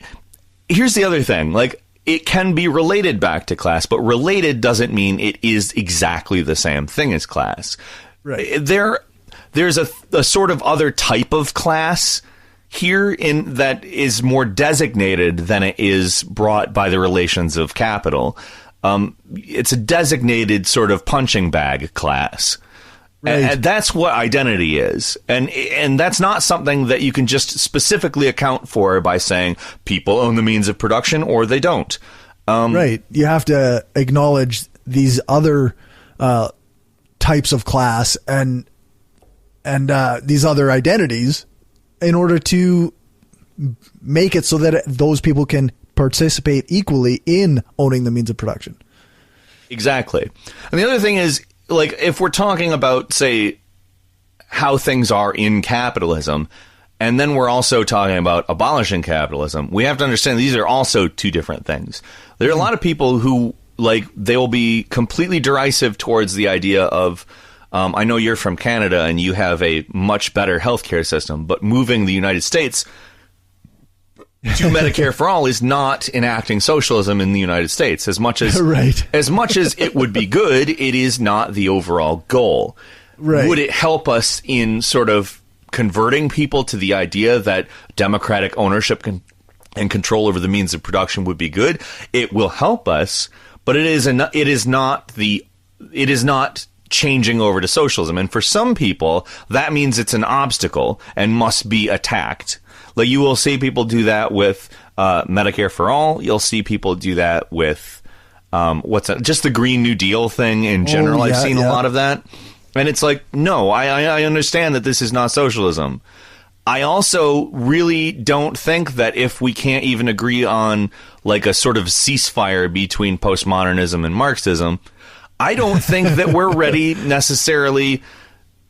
here's the other thing, like, it can be related back to class, but related doesn't mean it is exactly the same thing as class. Right. There's a sort of other type of class here in that is more designated than it is brought by the relations of capital. It's a designated sort of punching bag class. Right. And that's what identity is. And that's not something that you can just specifically account for by saying people own the means of production or they don't. Right. You have to acknowledge these other types of class and these other identities in order to make it so that those people can participate equally in owning the means of production. Exactly. And the other thing is, like, if we're talking about, say, how things are in capitalism, and then we're also talking about abolishing capitalism, we have to understand these are also two different things. There are a lot of people who, like, they will be completely derisive towards the idea of, I know you're from Canada and you have a much better healthcare system, but moving the United States to Medicare for all is not enacting socialism in the United States. As much as Right. as much as it would be good, it is not the overall goal. Right. Would it help us in sort of converting people to the idea that democratic ownership and control over the means of production would be good? It will help us, but it is not changing over to socialism. And for some people, that means it's an obstacle and must be attacked. Like, you will see people do that with Medicare for all. You'll see people do that with just the Green New Deal thing in general. I've seen a lot of that. And it's like, no, I understand that this is not socialism. I also really don't think that if we can't even agree on like a sort of ceasefire between postmodernism and Marxism, I don't think that we're ready necessarily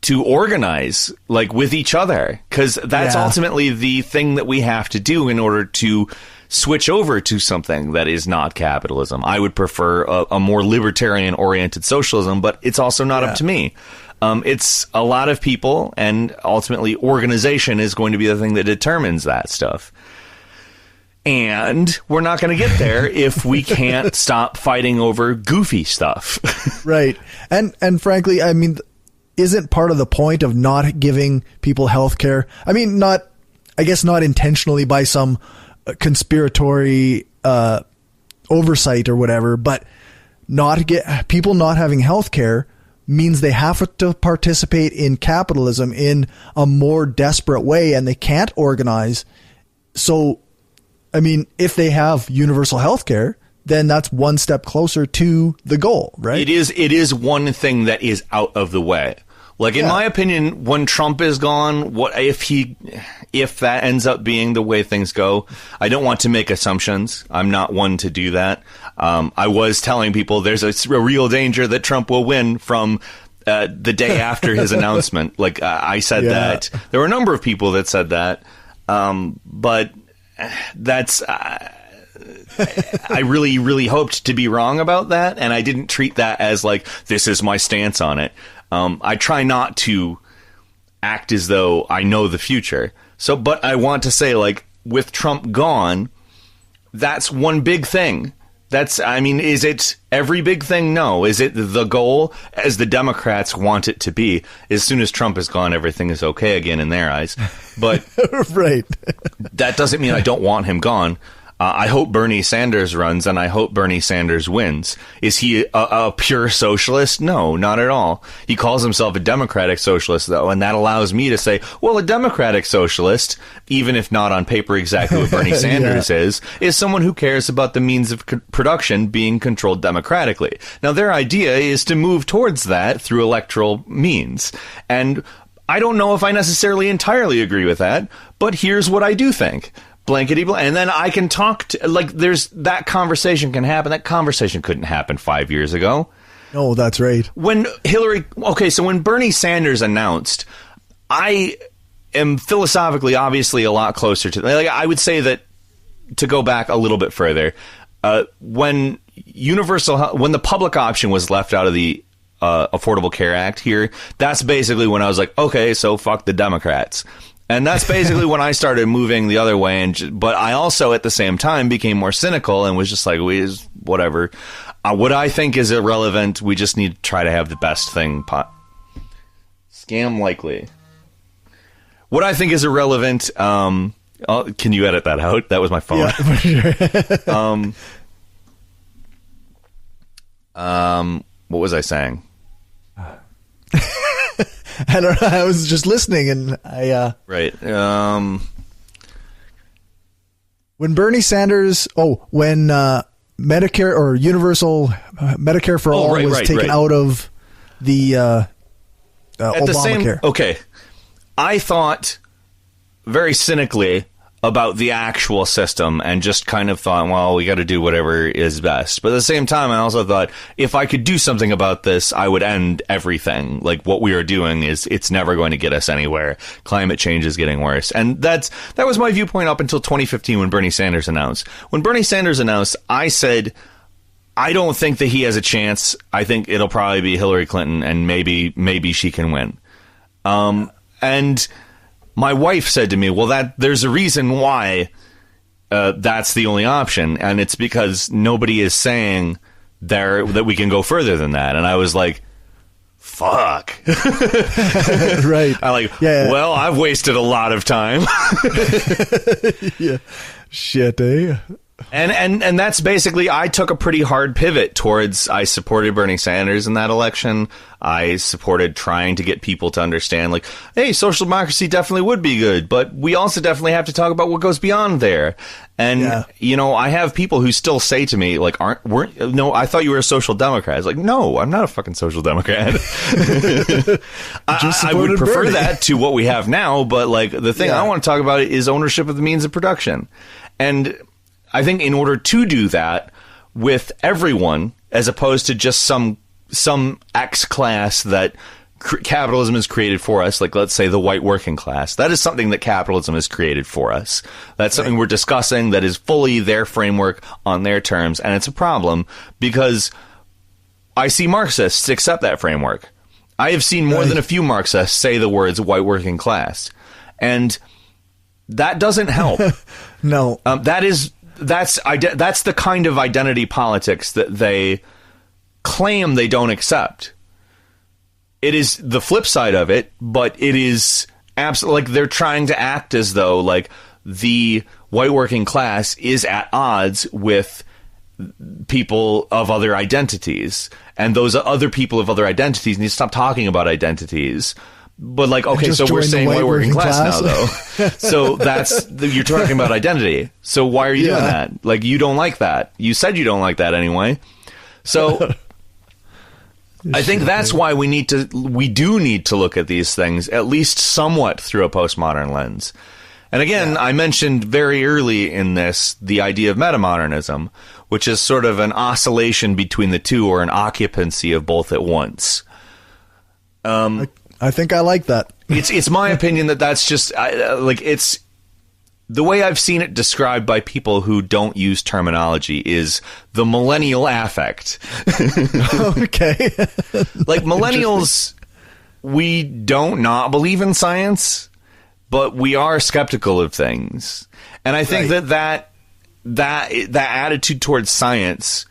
to organize like with each other, because that's ultimately the thing that we have to do in order to switch over to something that is not capitalism. I would prefer a more libertarian oriented socialism, but it's also not up to me. It's a lot of people, and ultimately organization is going to be the thing that determines that stuff. And we're not going to get there if we can't stop fighting over goofy stuff. Right. And frankly, I mean, isn't part of the point of not giving people health care? I mean, not intentionally by some conspiratory oversight or whatever, but people not having health care means they have to participate in capitalism in a more desperate way, and they can't organize. So, I mean, if they have universal health care, then that's one step closer to the goal, right? It is one thing that is out of the way. Like, in my opinion, when Trump is gone, what if that ends up being the way things go? I don't want to make assumptions. I'm not one to do that. I was telling people there's a real danger that Trump will win from the day after his announcement. Like, I said that. There were a number of people that said that. But that's... I really, really hoped to be wrong about that, and I didn't treat that as like, this is my stance on it. I try not to act as though I know the future. So, but I want to say, like, with Trump gone, that's one big thing. Is it every big thing? No. Is it the goal as the Democrats want it to be? As soon as Trump is gone, everything is okay again in their eyes. But right. That doesn't mean I don't want him gone. I hope Bernie Sanders runs, and I hope Bernie Sanders wins. Is he a pure socialist? No, not at all. He calls himself a democratic socialist, though, and that allows me to say, well, a democratic socialist, even if not on paper exactly what Bernie Sanders is someone who cares about the means of production being controlled democratically. Now, their idea is to move towards that through electoral means. And I don't know if I necessarily entirely agree with that, but here's what I do think. Blankety blank. And then I can talk to, like, there's that conversation can happen. That conversation couldn't happen 5 years ago. No, that's right. When when Bernie Sanders announced, I am philosophically obviously a lot closer to, like, I would say that, to go back a little bit further, when the public option was left out of the Affordable Care Act here, that's basically when I was like, okay, so fuck the Democrats. And that's basically when I started moving the other way. But I also, at the same time, became more cynical and was just like, whatever. What I think is irrelevant, we just need to try to have the best thing. Scam likely. What I think is irrelevant, can you edit that out? That was my phone. Yeah, for sure. What was I saying? I don't know. I was just listening, and I right. When Bernie Sanders, when Medicare or Universal Medicare for all was taken out of the Obamacare. Okay, I thought very cynically about the actual system and just kind of thought, well, we got to do whatever is best. But at the same time, I also thought if I could do something about this, I would end everything. Like, what we are doing it's never going to get us anywhere. Climate change is getting worse. And that was my viewpoint up until 2015 when Bernie Sanders announced. When Bernie Sanders announced, I said, I don't think that he has a chance. I think it'll probably be Hillary Clinton, and maybe she can win. And my wife said to me, well, there's a reason why that's the only option. And it's because nobody is saying that we can go further than that. And I was like, fuck. Right. Well, I've wasted a lot of time. Yeah. Shit, eh? And that's basically, I took a pretty hard pivot towards, I supported Bernie Sanders in that election. I supported trying to get people to understand, like, hey, social democracy definitely would be good, but we also definitely have to talk about what goes beyond there. And, you know, I have people who still say to me, like, no, I thought you were a social democrat. I was like, no, I'm not a fucking social democrat. I would prefer Bernie. that to what we have now, but, like, the thing I want to talk about is ownership of the means of production. And I think in order to do that with everyone, as opposed to just some X class that capitalism has created for us, like let's say the white working class, that is something that capitalism has created for us. That's something we're discussing that is fully their framework on their terms, and it's a problem because I see Marxists accept that framework. I have seen more than a few Marxists say the words white working class, and that doesn't help. No. That's the kind of identity politics that they claim they don't accept. It is the flip side of it, but it is absolutely like they're trying to act as though like the white working class is at odds with people of other identities, and those other people of other identities need to stop talking about identities. But like, okay, so we're saying white working class now, though. So you're talking about identity. So why are you doing that? Like, you don't like that. You said you don't like that anyway. So I think that's why we do need to look at these things at least somewhat through a postmodern lens. And again, I mentioned very early in this the idea of metamodernism, which is sort of an oscillation between the two, or an occupancy of both at once. I think I like that. It's my opinion that's just it's the way I've seen it described by people who don't use terminology is the millennial affect. Okay. Like millennials, we don't not believe in science, but we are skeptical of things. And I think that attitude towards science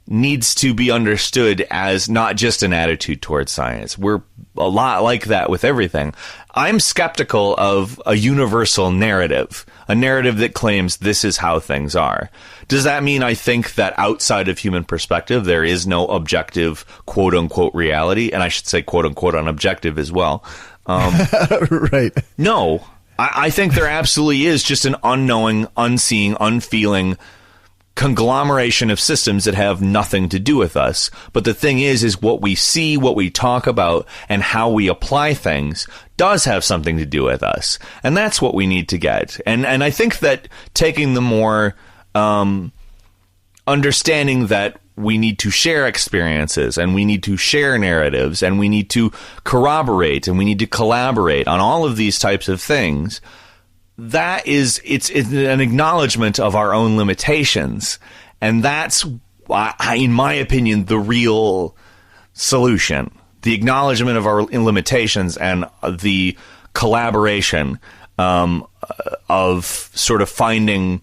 needs to be understood as not just an attitude towards science. We're a lot like that with everything. I'm skeptical of a universal narrative, a narrative that claims this is how things are. Does that mean I think that outside of human perspective, there is no objective, quote unquote, reality? And I should say, quote unquote, unobjective as well. Right. No, I think there absolutely is just an unknowing, unseeing, unfeeling conglomeration of systems that have nothing to do with us. But the thing is what we see, what we talk about, and how we apply things does have something to do with us. And that's what we need to get. And I think that taking the more understanding that we need to share experiences, and we need to share narratives, and we need to corroborate, and we need to collaborate on all of these types of things, that is, it's an acknowledgement of our own limitations. And that's, in my opinion, the real solution. The acknowledgement of our limitations and the collaboration of sort of finding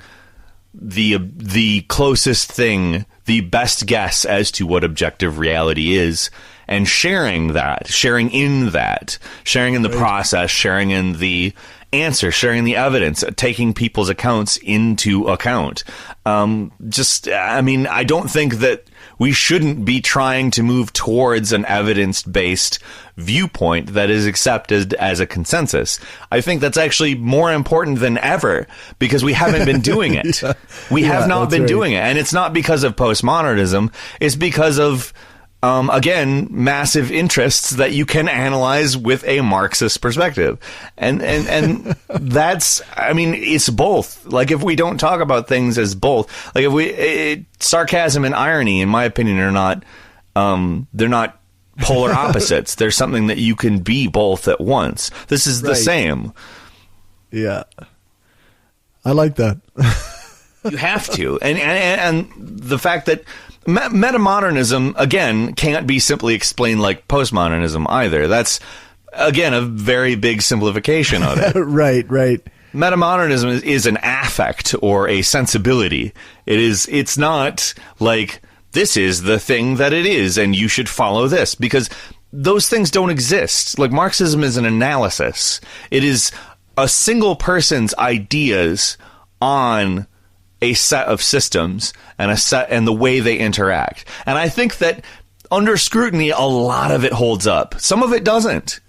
the closest thing, the best guess as to what objective reality is, and sharing that, sharing in the process, sharing in the answer, sharing the evidence, taking people's accounts into account. I don't think that we shouldn't be trying to move towards an evidence-based viewpoint that is accepted as a consensus. I think that's actually more important than ever because we haven't been doing it. We have not been doing it. And it's not because of postmodernism. It's because of again, massive interests that you can analyze with a Marxist perspective. And that's, it's both. Like, if we don't talk about things as both, like sarcasm and irony, in my opinion, are not, they're not polar opposites. There's something that you can be both at once. This is the same. Yeah. I like that. You have to. And the fact that metamodernism, again, can't be simply explained like postmodernism either. That's, again, a very big simplification of it. Right. Metamodernism is an affect or a sensibility. It's not like this is the thing that it is and you should follow this, because those things don't exist. Like, Marxism is an analysis. It is a single person's ideas on a set of systems and the way they interact. And I think that under scrutiny, a lot of it holds up. Some of it doesn't.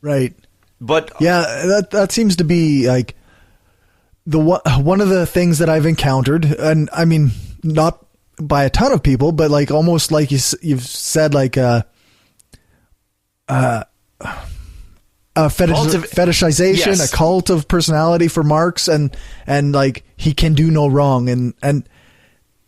Right. But yeah, that seems to be like one of the things that I've encountered, and I mean, not by a ton of people, but like almost like you've said, like fetishization, yes. A cult of personality for Marx, and like he can do no wrong, and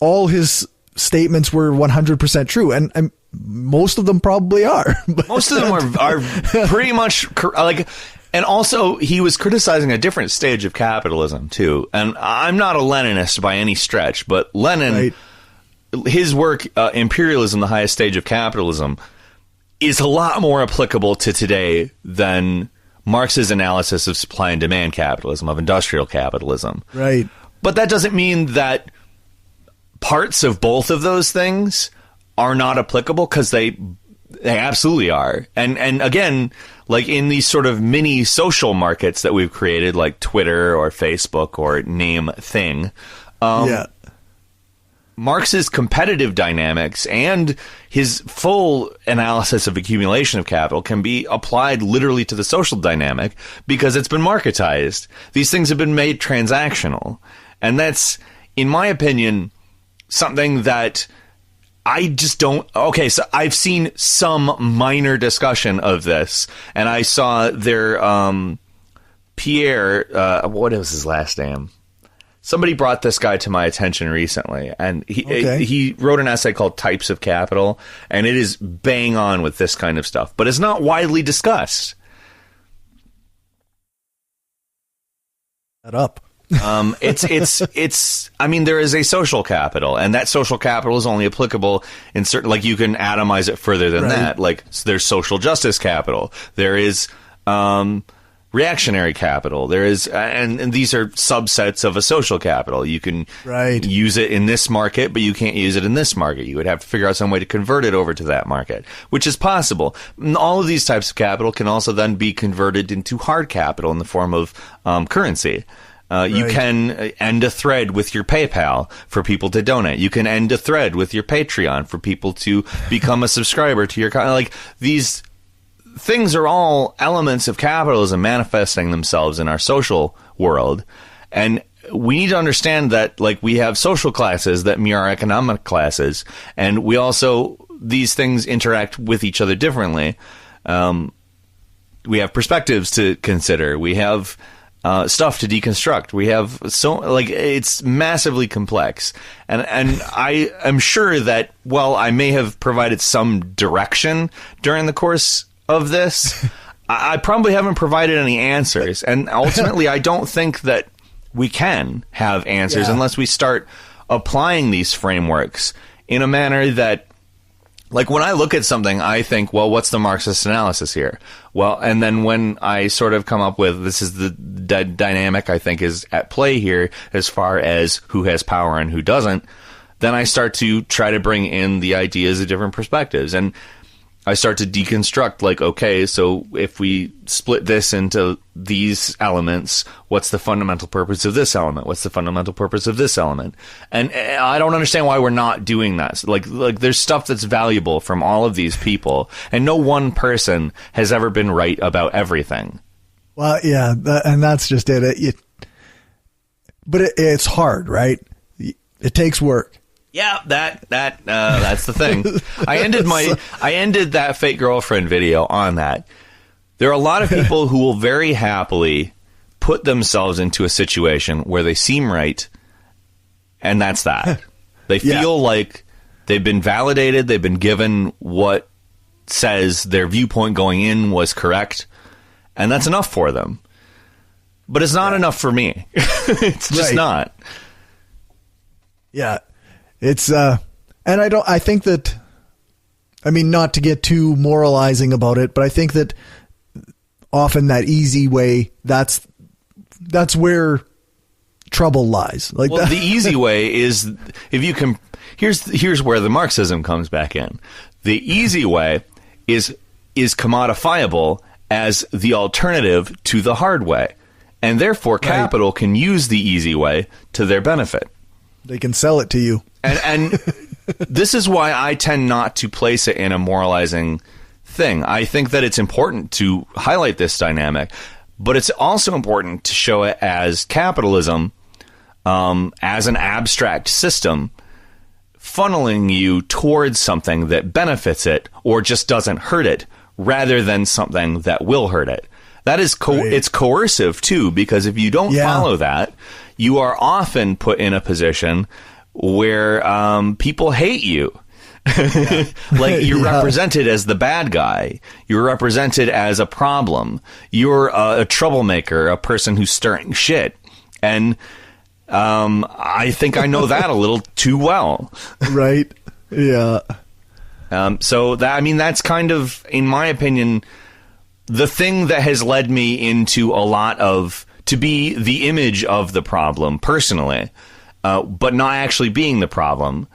all his statements were 100% true, and most of them probably are. Most of them are pretty much like. And also, he was criticizing a different stage of capitalism, too. And I'm not a Leninist by any stretch, but Lenin, right. His work, Imperialism, the Highest Stage of Capitalism, is a lot more applicable to today than Marx's analysis of supply and demand capitalism, of industrial capitalism. Right. But that doesn't mean that parts of both of those things are not applicable, because they absolutely are. And again, like in these sort of mini social markets that we've created, like Twitter or Facebook or name thing, Marx's competitive dynamics and his full analysis of accumulation of capital can be applied literally to the social dynamic, because it's been marketized. These things have been made transactional. And that's, in my opinion, something that I just don't. Okay, so I've seen some minor discussion of this, and I saw their Pierre. What was his last name? Somebody brought this guy to my attention recently, and he wrote an essay called "Types of Capital," and it is bang on with this kind of stuff, but it's not widely discussed. That up. It's I mean, there is a social capital, and that social capital is only applicable in certain, like, you can atomize it further than that. Like, so there's social justice capital. There is reactionary capital. There is, and these are subsets of a social capital. You can use it in this market, but you can't use it in this market. You would have to figure out some way to convert it over to that market, which is possible. And all of these types of capital can also then be converted into hard capital in the form of currency. You can end a thread with your PayPal for people to donate. You can end a thread with your Patreon for people to become a subscriber to your like, these things are all elements of capitalism manifesting themselves in our social world. And we need to understand that, like, we have social classes that mirror economic classes, and we also, these things interact with each other differently. We have perspectives to consider. We have stuff to deconstruct. We have it's massively complex. And I am sure that, while I may have provided some direction during the course of this, I probably haven't provided any answers. And ultimately, I don't think that we can have answers unless we start applying these frameworks in a manner that, like, when I look at something, I think, well, what's the Marxist analysis here? Well, and then when I sort of come up with, this is the dynamic I think is at play here as far as who has power and who doesn't, then I start to try to bring in the ideas of different perspectives. And I start to deconstruct, like, okay, so if we split this into these elements, what's the fundamental purpose of this element? What's the fundamental purpose of this element? And I don't understand why we're not doing that. Like there's stuff that's valuable from all of these people, and no one person has ever been right about everything. Well, yeah, and that's just it. But it's hard, right? It takes work. Yeah, that's the thing. I ended that fake girlfriend video on that. There are a lot of people who will very happily put themselves into a situation where they seem right, and that's that. They feel like they've been validated, they've been given what says their viewpoint going in was correct, and that's enough for them. But it's not enough for me. It's just not. Yeah. It's, and I think that, I mean, not to get too moralizing about it, but I think that often that easy way, that's that's where trouble lies. Like, well, the easy way is, if you can, here's where the Marxism comes back in. The easy way is commodifiable as the alternative to the hard way, and therefore capital can use the easy way to their benefit. They can sell it to you. And this is why I tend not to place it in a moralizing thing. I think that it's important to highlight this dynamic, but it's also important to show it as capitalism, as an abstract system, funneling you towards something that benefits it or just doesn't hurt it, rather than something that will hurt it. That is it's coercive too, because if you don't follow that, you are often put in a position where people hate you. Like, you're represented as the bad guy. You're represented as a problem. You're a troublemaker, a person who's stirring shit. And I think I know that a little too well. Right. Yeah. So that, I mean, that's kind of, in my opinion, the thing that has led me into to be the image of the problem personally, but not actually being the problem.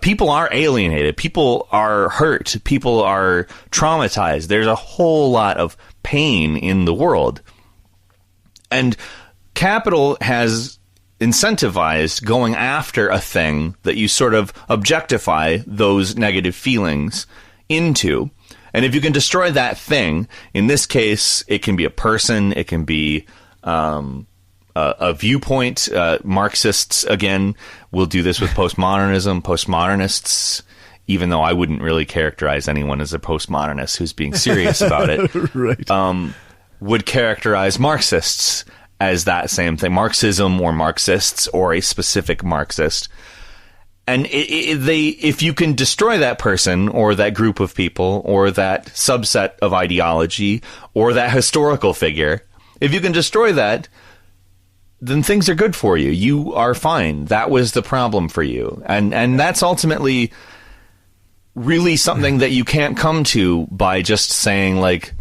People are alienated. People are hurt. People are traumatized. There's a whole lot of pain in the world. And capital has incentivized going after a thing that you sort of objectify those negative feelings into. And if you can destroy that thing, in this case, it can be a person, it can be a viewpoint. Marxists, again, will do this with postmodernism. Postmodernists, even though I wouldn't really characterize anyone as a postmodernist who's being serious about it, right. Would characterize Marxists as that same thing, Marxism or Marxists or a specific Marxist. And if you can destroy that person or that group of people or that subset of ideology or that historical figure, if you can destroy that, then things are good for you. You are fine. That was the problem for you. And that's ultimately really something that you can't come to by just saying, like,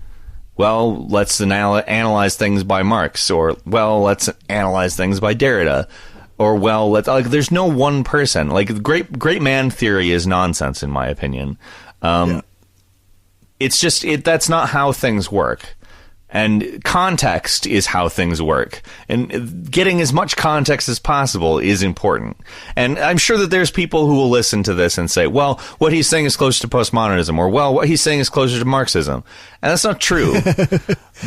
well, let's analyze things by Marx, or, well, let's analyze things by Derrida, or, well, there's no one person. Like, great man theory is nonsense, in my opinion. It's just, that's not how things work. And context is how things work. And getting as much context as possible is important. And I'm sure that there's people who will listen to this and say, well, what he's saying is closer to postmodernism, or, well, what he's saying is closer to Marxism. And that's not true.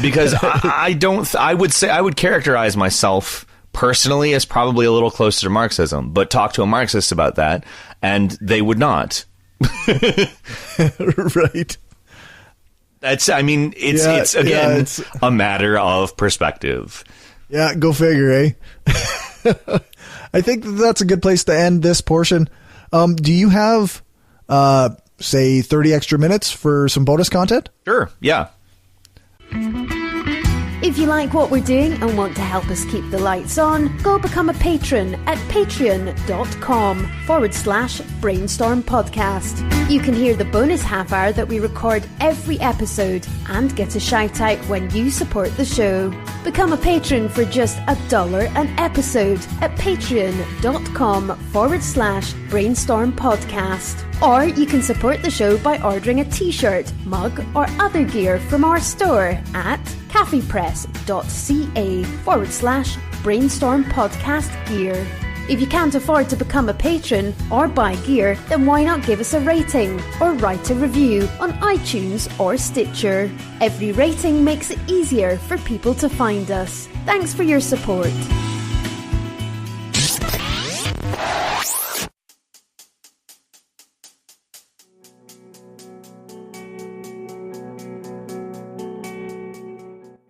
Because I would characterize myself personally as probably a little closer to Marxism, but talk to a Marxist about that, and they would not. Right. It's again a matter of perspective. Yeah, go figure, eh? I think that's a good place to end this portion. Do you have, say, 30 extra minutes for some bonus content? Sure, yeah. If you like what we're doing and want to help us keep the lights on, go become a patron at patreon.com/Brainstorm Podcast. You can hear the bonus half hour that we record every episode and get a shout out when you support the show. Become a patron for just $1 an episode at patreon.com/Brainstorm Podcast. Or you can support the show by ordering a t-shirt, mug or other gear from our store at caffeepress.ca/Brainstorm Podcast Gear. If you can't afford to become a patron or buy gear, then why not give us a rating or write a review on iTunes or Stitcher? Every rating makes it easier for people to find us. Thanks for your support.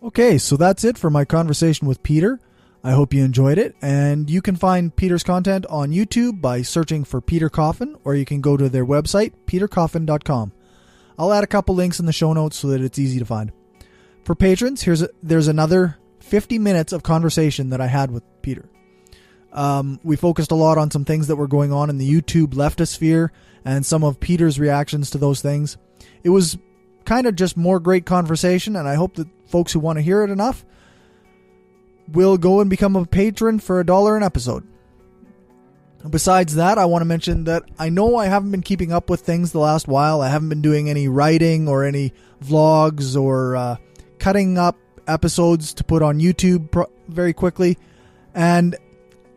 Okay, so that's it for my conversation with Peter. I hope you enjoyed it, and you can find Peter's content on YouTube by searching for Peter Coffin, or you can go to their website, petercoffin.com. I'll add a couple links in the show notes so that it's easy to find. For patrons, there's another 50 minutes of conversation that I had with Peter. We focused a lot on some things that were going on in the YouTube leftosphere and some of Peter's reactions to those things. It was kind of just more great conversation, and I hope that folks who want to hear it enough will go and become a patron for $1 an episode. Besides that, I want to mention that I know I haven't been keeping up with things the last while. I haven't been doing any writing or any vlogs or cutting up episodes to put on YouTube very quickly. And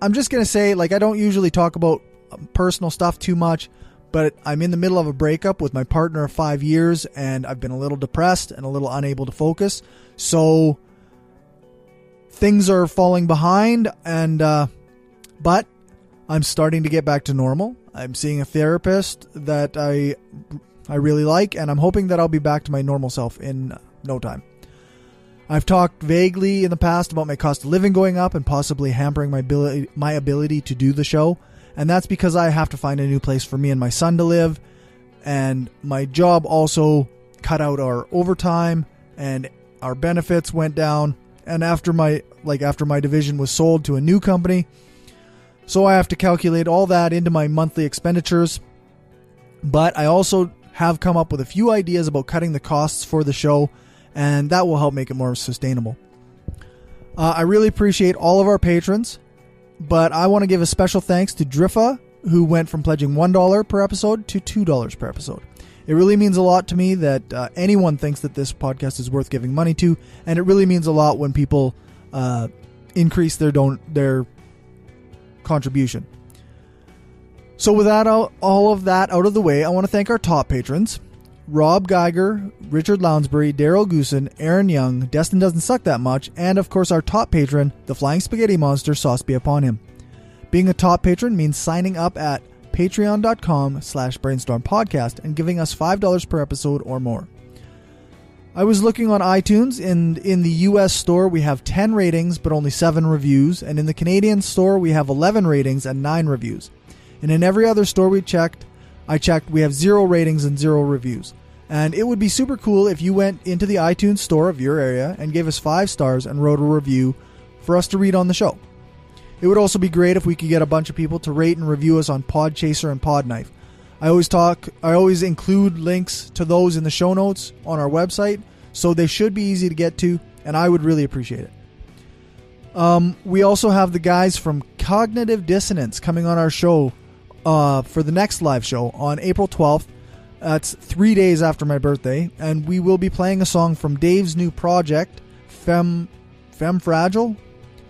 I'm just going to say, like, I don't usually talk about personal stuff too much, but I'm in the middle of a breakup with my partner of 5 years, and I've been a little depressed and a little unable to focus. So things are falling behind, and but I'm starting to get back to normal. I'm seeing a therapist that I really like, and I'm hoping that I'll be back to my normal self in no time. I've talked vaguely in the past about my cost of living going up and possibly hampering my ability to do the show, and that's because I have to find a new place for me and my son to live, and my job also cut out our overtime, and our benefits went down, and after my division was sold to a new company, so I have to calculate all that into my monthly expenditures. But I also have come up with a few ideas about cutting the costs for the show, and that will help make it more sustainable. I really appreciate all of our patrons, but I want to give a special thanks to Driffa, who went from pledging $1 per episode to $2 per episode. It really means a lot to me that anyone thinks that this podcast is worth giving money to, and it really means a lot when people increase their contribution. So with that, all of that out of the way, I want to thank our top patrons: Rob Geiger, Richard Lounsbury, Daryl Goosen, Aaron Young, Destin Doesn't Suck That Much, and of course our top patron, the Flying Spaghetti Monster, sauce be upon him. Being a top patron means signing up at patreon.com/brainstormpodcast and giving us $5 per episode or more. I was looking on iTunes, and in the US store we have 10 ratings but only 7 reviews, and in the Canadian store we have 11 ratings and 9 reviews. And in every other store I checked, we have 0 ratings and 0 reviews. And it would be super cool if you went into the iTunes store of your area and gave us 5 stars and wrote a review for us to read on the show. It would also be great if we could get a bunch of people to rate and review us on Podchaser and Podknife. I always include links to those in the show notes on our website, so they should be easy to get to, and I would really appreciate it. We also have the guys from Cognitive Dissonance coming on our show for the next live show on April 12th. That's 3 days after my birthday, and we will be playing a song from Dave's new project, Femme Fragile,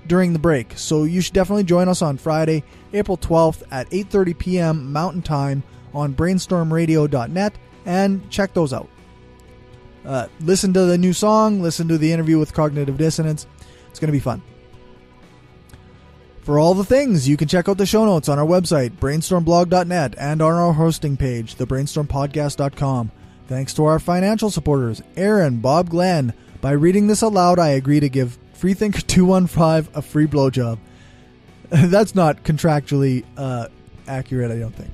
during the break. So you should definitely join us on Friday, April 12th at 8:30 p.m. Mountain Time on brainstormradio.net, and check those out. Listen to the new song, listen to the interview with Cognitive Dissonance. It's going to be fun. For all the things, you can check out the show notes on our website, brainstormblog.net, and on our hosting page, thebrainstormpodcast.com. Thanks to our financial supporters, Aaron, Bob, Glenn. By reading this aloud, I agree to give Freethinker215 a free blowjob. That's not contractually accurate, I don't think.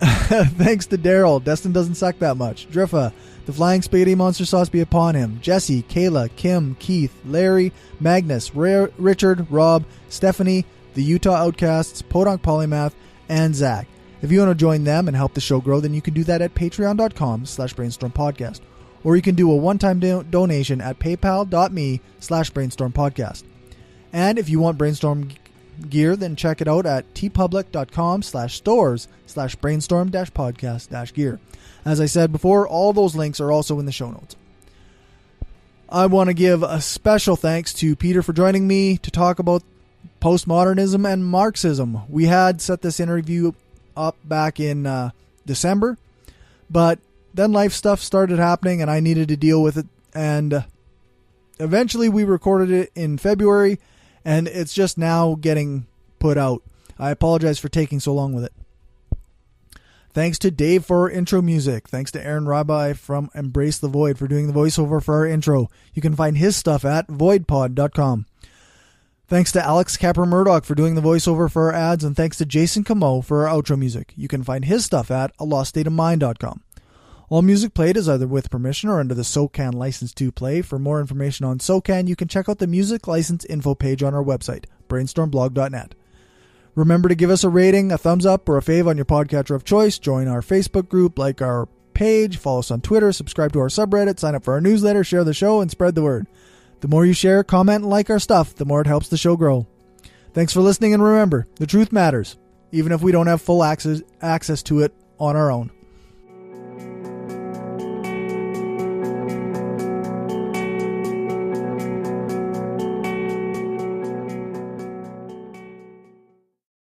Thanks to Daryl, Destin Doesn't Suck That Much, Driffa, the Flying Spaghetti Monster sauce be upon him, Jesse, Kayla, Kim, Keith, Larry, Magnus, Richard, Rob, Stephanie, the Utah Outcasts, Podunk Polymath, and Zach. If you want to join them and help the show grow, then you can do that at patreon.com/brainstormpodcast. Or you can do a one-time donation at paypal.me/brainstormpodcast. And if you want Brainstorm gear, then check it out at tpublic.com/stores/brainstorm-podcast-gear. As I said before, all those links are also in the show notes. I want to give a special thanks to Peter for joining me to talk about postmodernism and Marxism. We had set this interview up back in December, but then life stuff started happening and I needed to deal with it, and eventually we recorded it in February, and it's just now getting put out. I apologize for taking so long with it. Thanks to Dave for our intro music. Thanks to Aaron Rabbi from Embrace the Void for doing the voiceover for our intro. You can find his stuff at voidpod.com. Thanks to Alex Capper-Murdoch for doing the voiceover for our ads, and thanks to Jason Camo for our outro music. You can find his stuff at aloststateofmind.com. All music played is either with permission or under the SOCAN license to play. For more information on SOCAN, you can check out the music license info page on our website, brainstormblog.net. Remember to give us a rating, a thumbs up, or a fave on your podcatcher of choice. Join our Facebook group, like our page, follow us on Twitter, subscribe to our subreddit, sign up for our newsletter, share the show, and spread the word. The more you share, comment, and like our stuff, the more it helps the show grow. Thanks for listening, and remember, the truth matters, even if we don't have full access to it on our own.